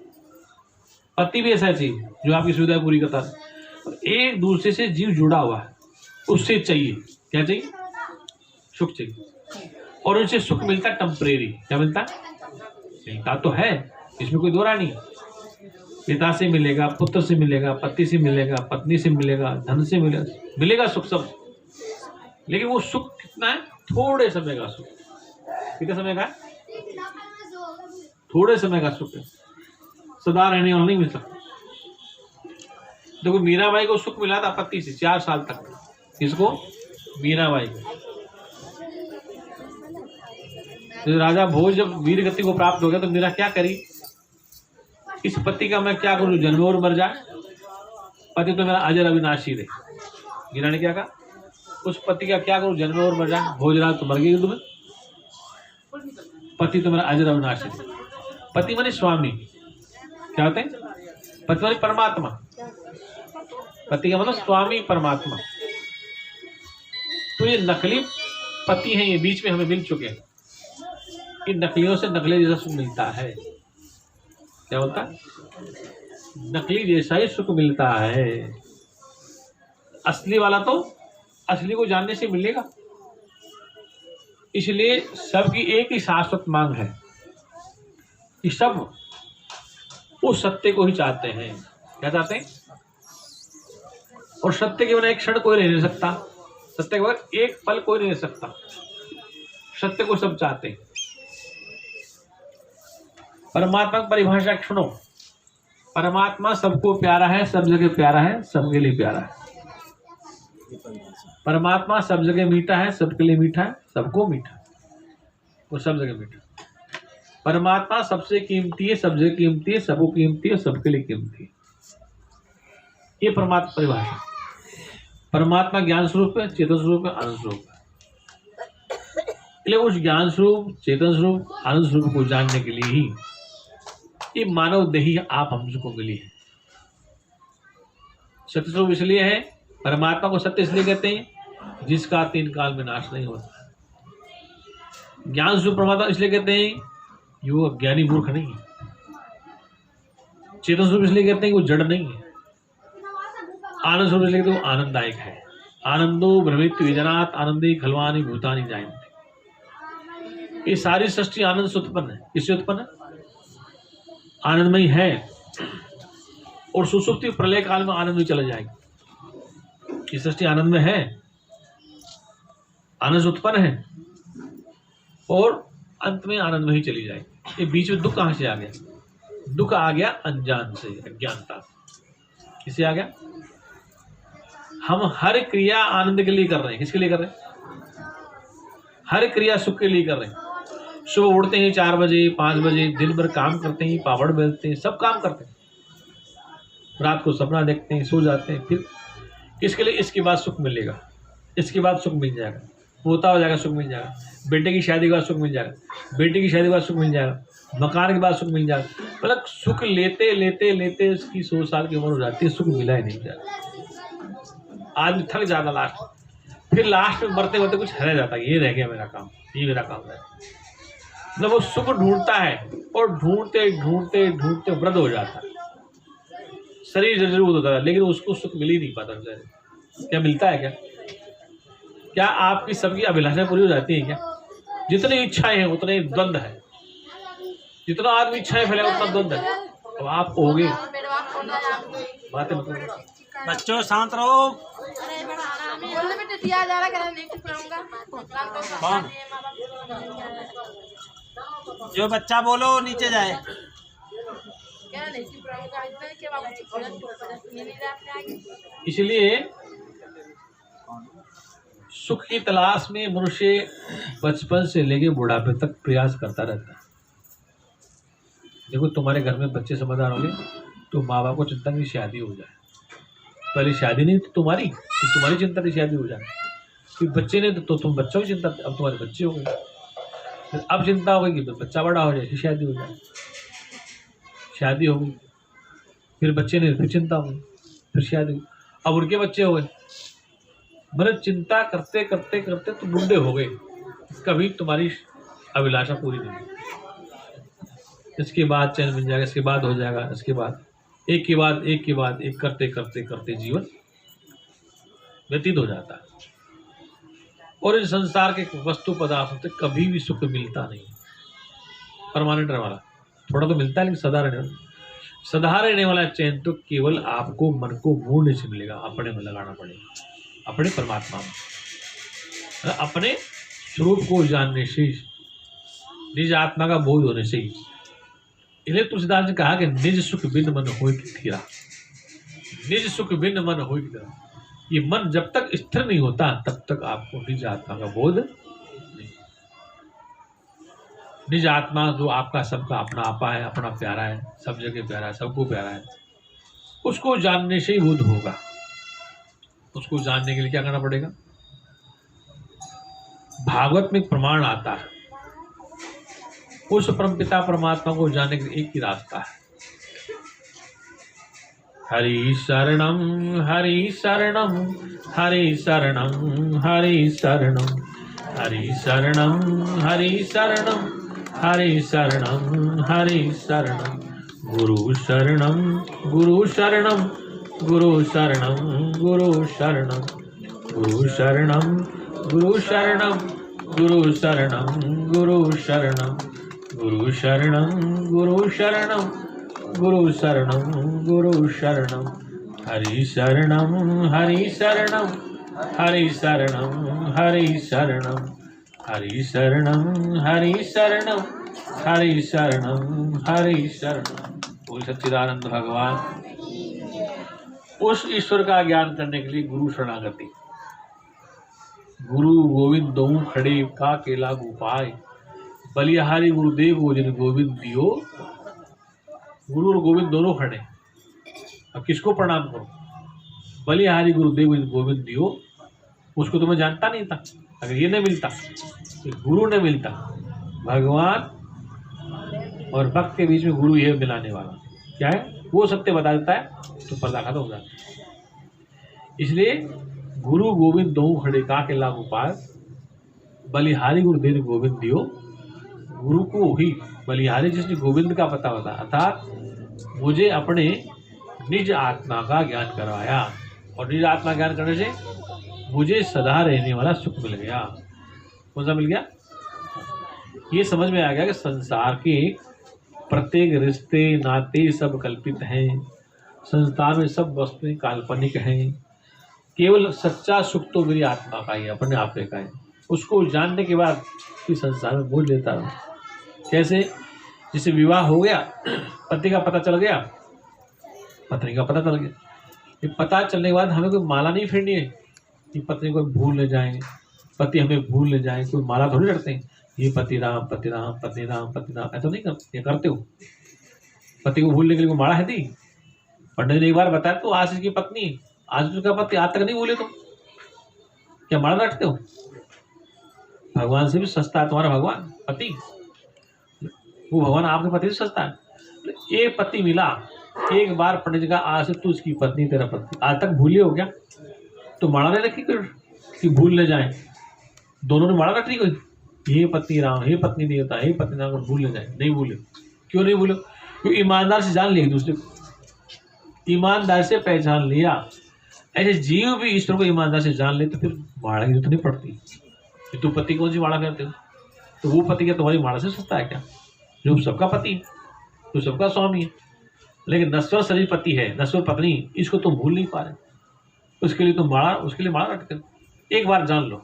पति भी ऐसा चाहिए जो आपकी सुविधा पूरी करता है। एक दूसरे से जीव जुड़ा हुआ है, उससे चाहिए। क्या चाहिए? सुख चाहिए। और उनसे सुख मिलता है टेम्परेरी। क्या मिलता है? मिलता तो है, इसमें कोई दो राय नहीं। पिता से मिलेगा, पुत्र से मिलेगा, पति से मिलेगा, पत्नी से मिलेगा, धन से मिलेगा सुख सब। लेकिन वो सुख कितना है? थोड़े समय का सुख। कितने समय का है? थोड़े समय का सुख है, सदा रहने वाला नहीं मिल सकता। देखो मीराबाई को सुख मिला था पति से 4 साल तक। किसको? मीराबाई को। तो राजा भोज जब वीर गति को प्राप्त हो गया तो मीरा क्या करी? इस पति का मैं क्या करूं, जन्म और मर जाए, पति तो मेरा अजर अविनाशी रहे। मीरा ने क्या कहा? उस पति का क्या करूं, जन्म और मर जाए। भोजराज तो मर गई तुम्हें, पति तो मेरा अजर अविनाशी रहे। पति माने स्वामी। क्या होते हैं? पति माने परमात्मा। पति का मतलब स्वामी परमात्मा। तो ये नकली पति हैं, ये बीच में हमें मिल चुके हैं। इन नकलियों से नकली जैसा सुख मिलता है। क्या बोलता है? नकली जैसा ही सुख मिलता है। असली वाला तो असली को जानने से मिलेगा। इसलिए सबकी एक ही शाश्वत मांग है कि सब उस सत्य को ही चाहते हैं। क्या चाहते हैं? और सत्य के बिना एक क्षण कोई नहीं रह सकता, सत्य के बगैर एक पल कोई नहीं रह सकता। सत्य को सब चाहते हैं। परमात्मा की परिभाषा सुनो। परमात्मा सबको प्यारा है, सब जगह प्यारा है, सबके लिए प्यारा है। परमात्मा सब जगह मीठा है, सबके लिए मीठा है, सबको मीठा, वो सब जगह मीठा। परमात्मा सबसे कीमती है, सब जगह कीमती है, सबको कीमती है, सबके लिए कीमती है। ये परमात्मा परिभाषा। परमात्मा ज्ञान स्वरूप है, चेतन स्वरूप है, आनंद स्वरूप है। इसलिए उस ज्ञान स्वरूप, चेतन स्वरूप, आनंद स्वरूप को जानने के लिए ही ये मानव देही आप हमको मिली है। सत्य स्वरूप इसलिए है, परमात्मा को सत्य इसलिए कहते हैं जिसका 3 काल में नाश नहीं होता। ज्ञान स्वरूप परमात्मा इसलिए कहते हैं वो अज्ञानी मूर्ख नहीं है। चेतन स्वरूप इसलिए कहते हैं वो जड़ नहीं है। आनंद स्वरूप इसलिए कहते हैं वो आनंददायक है। आनंदो भ्रमित विजनात आनंदे खलवानी भूतानी जायन्ते। ये सारी सृष्टि आनंद से उत्पन्न है। किससे उत्पन्न है? आनंदमय है। और सुसुप्ति प्रलय काल में आनंद में चला जाएगी। ये सृष्टि आनंद में है, आनंद से उत्पन्न है और अंत में आनंद में ही चली जाएगी। ये बीच में दुख कहां से आ गया? दुख आ गया अनजान से, अज्ञानता। किससे आ गया? हम हर क्रिया आनंद के लिए कर रहे हैं। किसके लिए कर रहे हैं? हर क्रिया सुख के लिए कर रहे हैं। सुबह उठते हैं 4 बजे 5 बजे, दिन भर काम करते हैं, पापड़ बेलते हैं, सब काम करते हैं, रात को सपना देखते हैं, सो जाते हैं। फिर किसके लिए? इसके बाद सुख मिलेगा, इसके बाद सुख मिल जाएगा, पोता हो जाएगा, सुख मिल जाएगा, बेटे की शादी के बाद सुख मिल जाएगा, बेटे की शादी के बाद सुख मिल जाएगा, मकान के बाद सुख मिल जाएगा। मतलब सुख लेते लेते लेते उसकी 100 साल की उम्र हो जाती है, सुख मिला ही नहीं जाएगा। आदमी थक जाता लास्ट। फिर लास्ट में मरते मरते कुछ रह जाता है, ये रह गया मेरा काम, ये मेरा काम है। मतलब वो सुख ढूंढता है और ढूंढते ढूंढते ढूंढते वृद्ध हो जाता है, शरीर जर्जरीभूत होता है, लेकिन उसको सुख मिल ही नहीं पाता। क्या मिलता है? क्या आपकी सबकी अभिलाषाएं पूरी हो जाती है क्या? जितनी इच्छाएं हैं उतने द्वंद्व है, जितना आदमी इच्छाएं फैलाए उतना द्वंद्व है। अब आप होगे बातें मतलब बच्चों शांत रहो। कौन? जो बच्चा बोलो नीचे जाए। इसलिए सुख की तलाश में मनुष्य बचपन से लेके बुढ़ापे तक प्रयास करता रहता है। देखो तुम्हारे घर में बच्चे समझदार होंगे तो माँ बाप को चिंता की शादी हो जाए, पहले शादी नहीं तो तुम्हारी चिंता की शादी हो जाए, फिर बच्चे नहीं तो तुम बच्चों की चिंता, अब तुम्हारे बच्चे हो गए, फिर अब चिंता हो गई कि बच्चा बड़ा हो जाए फिर शादी हो जाए, शादी हो गई, फिर बच्चे नहीं फिर चिंता हो गई, फिर शादी, अब उनके बच्चे हो गए, मतलब चिंता करते करते करते तो बूढ़े हो गए, कभी तुम्हारी अभिलाषा पूरी नहीं हुई। इसके बाद चैन मिल जाएगा, इसके बाद हो जाएगा, इसके बाद एक के बाद एक के बाद एक करते करते करते जीवन व्यतीत हो जाता है। और इस संसार के वस्तु पदार्थों से कभी भी सुख मिलता नहीं, परमानेंट रहने वाला थोड़ा तो मिलता है लेकिन सदा रहने वाला चैन तो केवल आपको मन को मोड़ने से मिलेगा, अपने में लगाना पड़ेगा, अपने परमात्मा में, अपने स्वरूप को जानने से, निज आत्मा का बोध होने से ही। इसलिए तुलसीदास ने कहा कि निज सुख बिन मन होय कि थीरा, निज सुख बिन मन होय कि थीरा। ये मन जब तक स्थिर नहीं होता तब तक आपको निज आत्मा का बोध नहीं। निज आत्मा जो आपका सबका अपना आपा है, अपना प्यारा है, सब जगह प्यारा है, सबको प्यारा है, उसको जानने से ही बोध होगा। उसको जानने के लिए क्या करना पड़ेगा? भागवत में प्रमाण आता है, उस परमपिता परमात्मा को जानने के लिए एक ही रास्ता है, हरि शरणम हरि शरणम हरि शरणम हरि शरणम हरि शरणम हरि शरणम हरि शरणम हरि शरणम गुरु शरणम गुरु शरणम गुरु शरणम गुरु शरणम गुरु शरणम गुरु शरणम गुरु शरणम गुरु शरणम गुरु शरणम गुरु शरणम गुरु शरणम गुरु शरणम हरि शरणम हरि शरणम हरि शरणम हरि शरणम हरि शरणम हरि शरणम हरि शरणम हरि शरणम। बोल सच्चिदानंद भगवान। उस ईश्वर का ज्ञान करने के लिए गुरु शरणागति। गुरु गोविंद दो खड़े का केला गोपाय, बलिहारी गुरुदेव को जिन गोविंद दियो। गुरु और गोविंद दोनों खड़े, अब किसको प्रणाम करो? बलिहारी गुरुदेव को जिन गोविंद दियो, उसको तो मैं जानता नहीं था। अगर ये नहीं मिलता, गुरु नहीं मिलता, भगवान और भक्त के बीच में गुरु ये मिलाने वाला क्या है, वो सत्य बता देता है तो पर्दा खत्म हो जाता है। इसलिए गुरु गोविंद दो खड़े का के लागू पार, बलिहारी गुरुदेव गोविंद दियो। गुरु को ही बलिहारी जिसने गोविंद का पता बता, अर्थात मुझे अपने निज आत्मा का ज्ञान करवाया, और निज आत्मा ज्ञान करने से मुझे सदा रहने वाला सुख मिल गया। कौन सा मिल गया? ये समझ में आ गया कि संसार के प्रत्येक रिश्ते नाते सब कल्पित हैं, संसार में सब वस्तुएं काल्पनिक हैं, केवल सच्चा सुख तो मेरी आत्मा का ही, अपने आप का है। उसको जानने के बाद इस संसार में बोझ लेता हूँ। कैसे? जिसे विवाह हो गया, पति का पता चल गया, पत्नी का पता चल गया, ये पता चलने के बाद हमें कोई माला नहीं फेरनी है कि पत्नी को भूल ले जाए, पति हमें भूल ले जाए, कोई माला थोड़ी रखते हैं ये पति राम पति राम पति राम पति राम, ऐसा नहीं करते। ये करते हो? पति को भूलने के लिए कोई माला है थी? पंडित ने एक बार बताया तो आज इसकी पत्नी, आज उसका पति आज तक नहीं भूले, तो क्या माला रखते हो? भगवान से भी सस्ता है तुम्हारा भगवान पति, वो भगवान आपके पति से सस्ता है। एक पति मिला, एक बार पंडित का आज से तू इसकी पत्नी तेरा पति, आज तक भूले हो क्या? तो माला नहीं रखी, फिर कि भूल न जाए। दोनों ने माड़ा रटनी कोई, हे पत्नी राम, हे पत्नी देवता, हे पत्नी राम, भूल न जाए। नहीं भूले। क्यों नहीं भूले? क्योंकि ईमानदार से जान लिया एक दूसरे को, ईमानदार से पहचान लिया। ऐसे जीव भी ईश्वर को ईमानदार से जान ले तो फिर माड़ा की जरूरत नहीं पड़ती कि तू पति कौन सी माड़ा करते हो, तो वो पति क्या तुम्हारी माड़ा से सस्ता है क्या? जो सबका पति है, जो सबका स्वामी है। लेकिन नश्वर शरीर पति है, नश्वर पत्नी, इसको तुम भूल नहीं पा रहे। उसके लिए तुम माड़ा, उसके लिए माड़ा रट कर एक बार जान लो।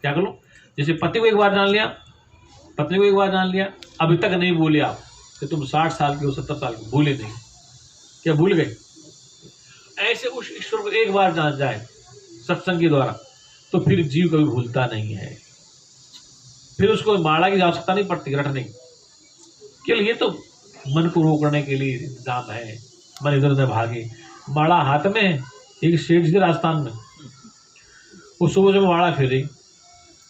क्या कर लो? जैसे पति को एक बार जान लिया, पत्नी को एक बार जान लिया, अभी तक नहीं भूले आप कि तुम 60 साल के हो, 70 साल के, भूले नहीं। क्या भूल गए? ऐसे उस ईश्वर को एक बार जान जाए सत्संग के द्वारा, तो फिर जीव कभी भूलता नहीं है। फिर उसको माला की आवश्यकता नहीं पड़ती रटने की। केवल ये तो मन को रोकने के लिए इंतजाम है, मन इधर उधर भागे। माड़ा हाथ में है। एक सेठ जी राजस्थान में, वो सुबह सुबह माड़ा फेरे,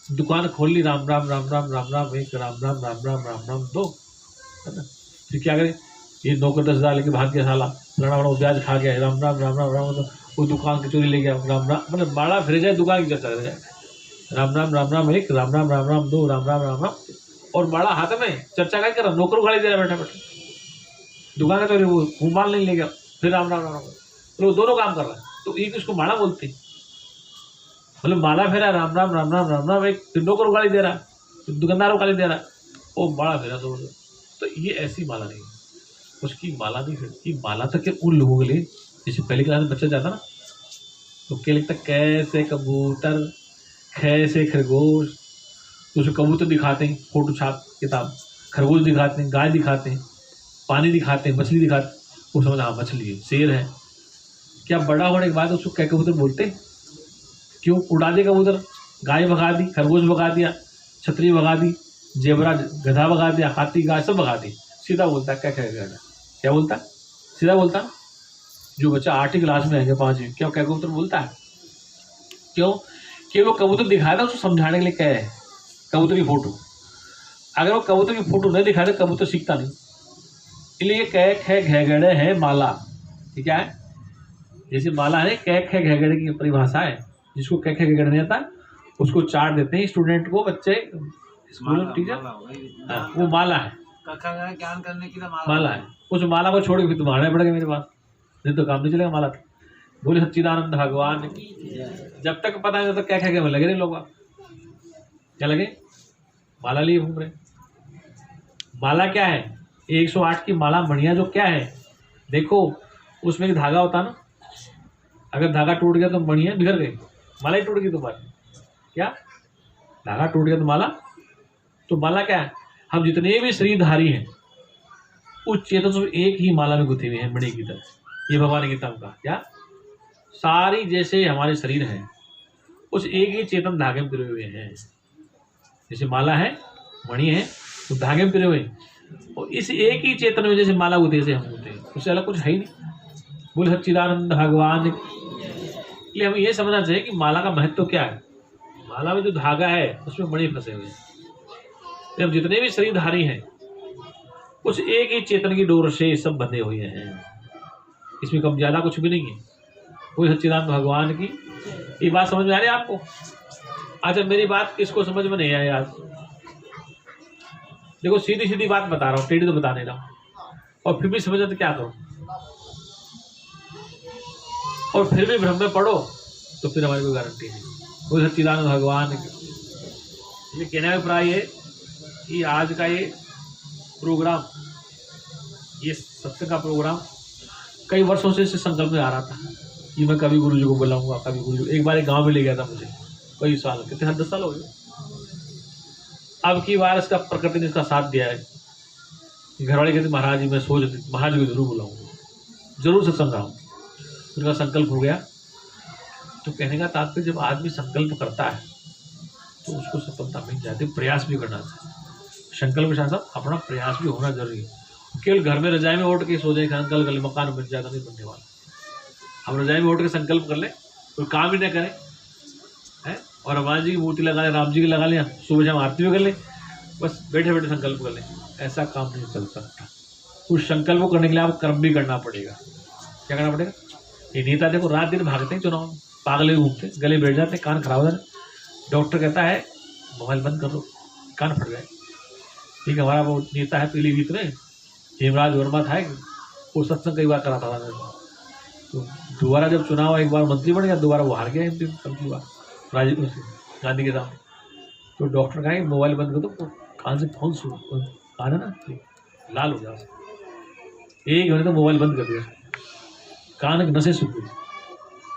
दुकान खोल ली, राम राम राम राम राम राम एक, राम राम राम राम राम राम दो, है ना। फिर क्या करे, ये नौकर 10,000 लेके भाग गया साला, बड़ा बड़ा ब्याज खा गया, राम राम राम राम राम, वो दुकान की चोरी ले गया, राम राम, मतलब माड़ा फिर जाए, दुकान की चर्चा जाए, राम राम एक, राम राम दो, राम राम, और माड़ा हाथ में, चर्चा क्या कर रहा, नौकर गाली दे रहा बैठा बैठा, दुकान का चोरी, वो माल नहीं ले गया, फिर राम राम, तो वो दोनों काम कर रहा है। तो एक उसको माड़ा बोलते, मतलब माला फेरा, राम राम एक, फिर नौकर गाली दे रहा, फिर दुकानदार को गाली दे रहा, वो माड़ा फेरा। तो ये ऐसी माला नहीं, उसकी माला नहीं फिरती। माला तक के उन लोगों के लिए, जैसे पहले क्लास में बच्चा जाता ना, तो क्या लिखता, कैसे कबूतर, कैसे खरगोश, तो उसे कबूतर दिखाते हैं, फोटो छाप किताब, खरगोश दिखाते हैं, गाय दिखाते हैं, पानी दिखाते हैं, मछली दिखाते, वो समझ हाँ मछली है, शेर है। क्या बड़ा होने के बाद उसको क्या कबूतर बोलते हैं? क्यों? उड़ा दे कबूतर, गाय भगा दी, खरगोश भगा दिया, छतरी भगा दी, जेबरा गधा भगा दिया, हाथी गाय सब भगा दी, सीधा बोलता है क्या बोलता है? सीधा बोलता। जो बच्चा 8वीं क्लास में है, 5वीं, क्या कबूतर बोलता है? क्यों? कि वो कबूतर दिखाया था उसको समझाने के लिए, क्या है कबूतर की फोटो। अगर वो कबूतर की फोटो नहीं दिखाए तो कबूतर सीखता नहीं। इसलिए कैक है घेगड़े है माला, ठीक है। जैसे माला है, कैक है घेगड़े की परिभाषा है। जिसको कैक है घेगड़े नहीं आता उसको चार्ट देते हैं स्टूडेंट को, बच्चे स्कूल टीचर, वो माला है, ज्ञान करने की माला है। उस माला को छोड़ के फिर तुम्हारा पड़ेगा मेरे पास, नहीं तो काम नहीं चलेगा माला। बोले सच्चिदानंद भगवान, जब तक पता नहीं तब क्या क्या लगे नहीं लोग, क्या लगे? माला लिए घूम रहे। माला क्या है? 108 की माला मणिया जो क्या है, देखो उसमें एक धागा होता ना, अगर धागा टूट गया तो मणिया बिखर गई, माला ही टूट गई तुम्हारी। क्या? धागा टूट गया तो माला, तो माला क्या है? हम जितने भी शरीरधारी हैं उस चेतन से एक ही माला में गुथे हुए हैं, मणि की तरह। ये भगवान गीता का क्या, सारी जैसे हमारे शरीर हैं उस एक ही चेतन धागे में पिरोए हुए हैं। जैसे माला है, मणि है, तो धागे में पिरे हुए, और इस एक ही चेतन में जैसे माला गुथे से हम होते हैं, उससे अलग कुछ है ही नहीं। बोले सच्चिदानंद भगवान। इसलिए हमें ये समझना चाहिए कि माला का महत्व क्या है। माला में जो धागा है उसमें मणि फंसे हुए हैं। जब जितने भी शरीरधारी हैं उस एक ही चेतन की डोर से सब बंधे हुए हैं, इसमें कम ज्यादा कुछ भी नहीं है। कोई सच्चिदानंद भगवान की ये बात समझ में आ रही है आपको? अच्छा, मेरी बात किसको समझ में नहीं आई आज? देखो सीधी सीधी बात बता रहा हूँ, टेढ़ी तो बता नहीं रहा हूँ, और फिर भी समझ तो क्या करो, और फिर भी भ्रम में पड़ो तो फिर हमारी कोई गारंटी नहीं। कोई सच्चिदानंद भगवान ये कहने का अभिप्राय है कि आज का ये प्रोग्राम, ये सत्संग का प्रोग्राम कई वर्षों से इस संकल्प में आ रहा था कि मैं कभी गुरुजी को बुलाऊंगा, कभी गुरुजी। एक बार एक गांव में ले गया था मुझे, कई साल, कितने 10 साल हो गए। अब की बार इसका प्रकृति ने इसका साथ दिया है। घर वाले कहते महाराज जी मैं सोच, महाराज को जरूर बुलाऊंगा, जरूर सत्संग कराऊँ। उनका संकल्प हो गया। तो कहने का तात्पर्य जब आदमी संकल्प करता है तो उसको सफलता मिल जाती है। प्रयास भी करना चाहिए, संकल्प के साथ साथ अपना प्रयास भी होना जरूरी है। केवल घर में रजाई में उठ के सो जाए संकल्प कर ले मकान बन जाएगा, नहीं बनने वाला। हम रजाई में उठ के संकल्प कर ले, कोई काम ही न करें है, और हनुमान जी की मूर्ति लगा ले, राम जी की लगा लिया, सुबह शाम आरती भी कर ले, बस बैठे बैठे संकल्प कर ले, ऐसा काम नहीं चल सकता। उस संकल्प को करने के लिए आपको कर्म भी करना पड़ेगा। क्या करना पड़ेगा? ये नेता देखो रात दिन भागते हैं चुनाव में, पागले घूमते, गले बैठ जाते, कान खराब हो जाते। डॉक्टर कहता है मोबाइल बंद कर दो, कान फट गए। ठीक है, हमारा वो नेता है पीलीभीत में, हेमराज वर्मा था, वो सत्संग कई बार कराता था मेरे को। तो दोबारा जब चुनाव एक बार मंत्री बन गया, दोबारा वो हार गया एमपी कई बार राजीव गांधी के सामने। तो डॉक्टर कहा मोबाइल बंद कर दो, कान से फोन सुनो, कान है ना लाल हो जाओ। 1 घंटे तो मोबाइल बंद कर दिया, कान की नसें सूख गई।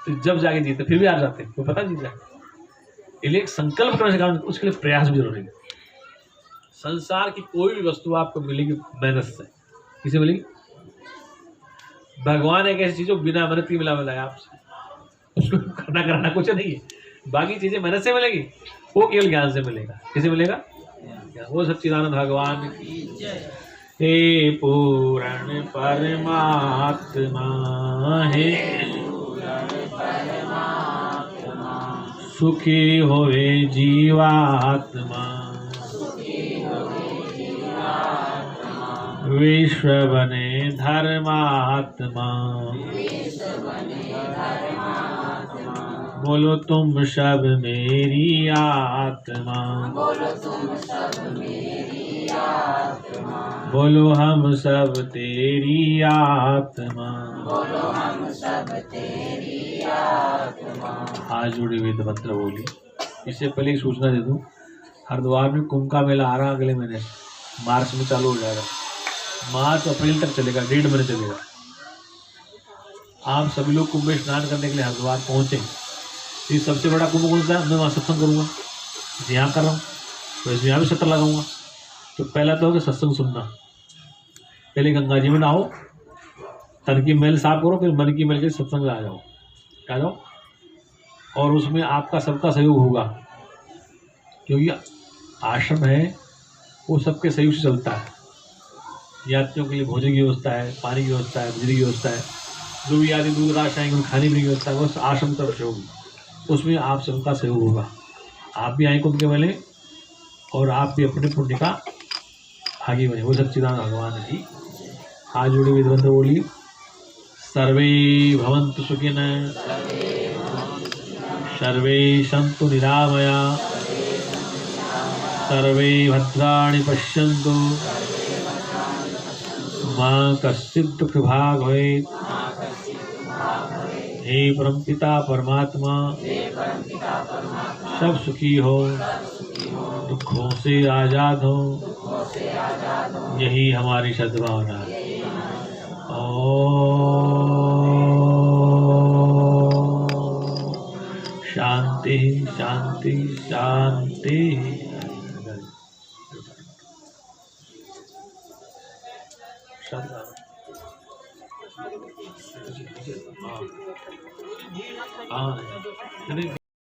तो जब जाके जीते फिर भी हार जाते, तो पता जीत जाए। इसलिए एक संकल्प करने से काम, उसके लिए प्रयास भी जरूरी है। संसार की कोई भी वस्तु आपको मिलेगी मेहनत से, किसे मिलेगी? भगवान एक ऐसी चीज जो बिना मेहनत की मिला है आपसे, उसको करना कराना कुछ नहीं है। बाकी चीजें मेहनत से मिलेगी, वो केवल ज्ञान से मिलेगा। किसे मिलेगा? वो सच्चिदानंद भगवान की जय। हे पूर्ण परमात्मा, हे सुखी होवे जीवात्मा, विश्व बने धर्मात्मा, बोलो तुम सब मेरी आत्मा, बोलो हम सब तेरी आत्मा, हाथ जोड़े वेद मंत्र बोली। इससे पहले एक सूचना दे दूं, हरिद्वार में कुंभ का मेला आ रहा अगले महीने, मार्च में चालू हो जाएगा। मार्च अप्रैल तक चलेगा, 1.5 महीने चलेगा। आप सभी लोग कुंभ में स्नान करने के लिए हरिद्वार पहुँचे। ये सबसे बड़ा कुंभ कौन सा है? मैं वहाँ सत्संग करूँगा, यहाँ कर रहा हूँ, तो इसमें यहाँ भी सत्र लगाऊंगा। तो पहला तो होगा सत्संग सुनना। पहले गंगा जी में नहाओ, तन की मैल साफ करो, फिर मन की मैल के सत्संग में आ जाओ। और उसमें आपका सबका सहयोग होगा, क्योंकि आश्रम है वो सबके सहयोग से चलता है। यात्रियों के लिए भोजन की व्यवस्था है, पानी की व्यवस्था है, बिजली की व्यवस्था है, जो भी आदि दूर राश आएंगे उन खाने पीने की व्यवस्था है, वो आश्रम तरफ से होगी। उसमें आप सबका सहयोग होगा। आप भी आए कुंभ के मेले और आप भी अपने पुण्य का भागी बने। वो सच्चिदानंद भगवान की हाथ जोड़े वेद मंत्र बोलिए। सर्वे भवन्तु सुखिनः, सर्वे सन्तु निरामया, सर्वे भद्राणि पश्यन्तु, मां कश्चित् दुःख भाग् भवेत्। हे परमपिता परमात्मा, सब सुखी हो, दुखों से आजाद हो, यही हमारी सद्भावना है। शांति शांति शांति। हाँ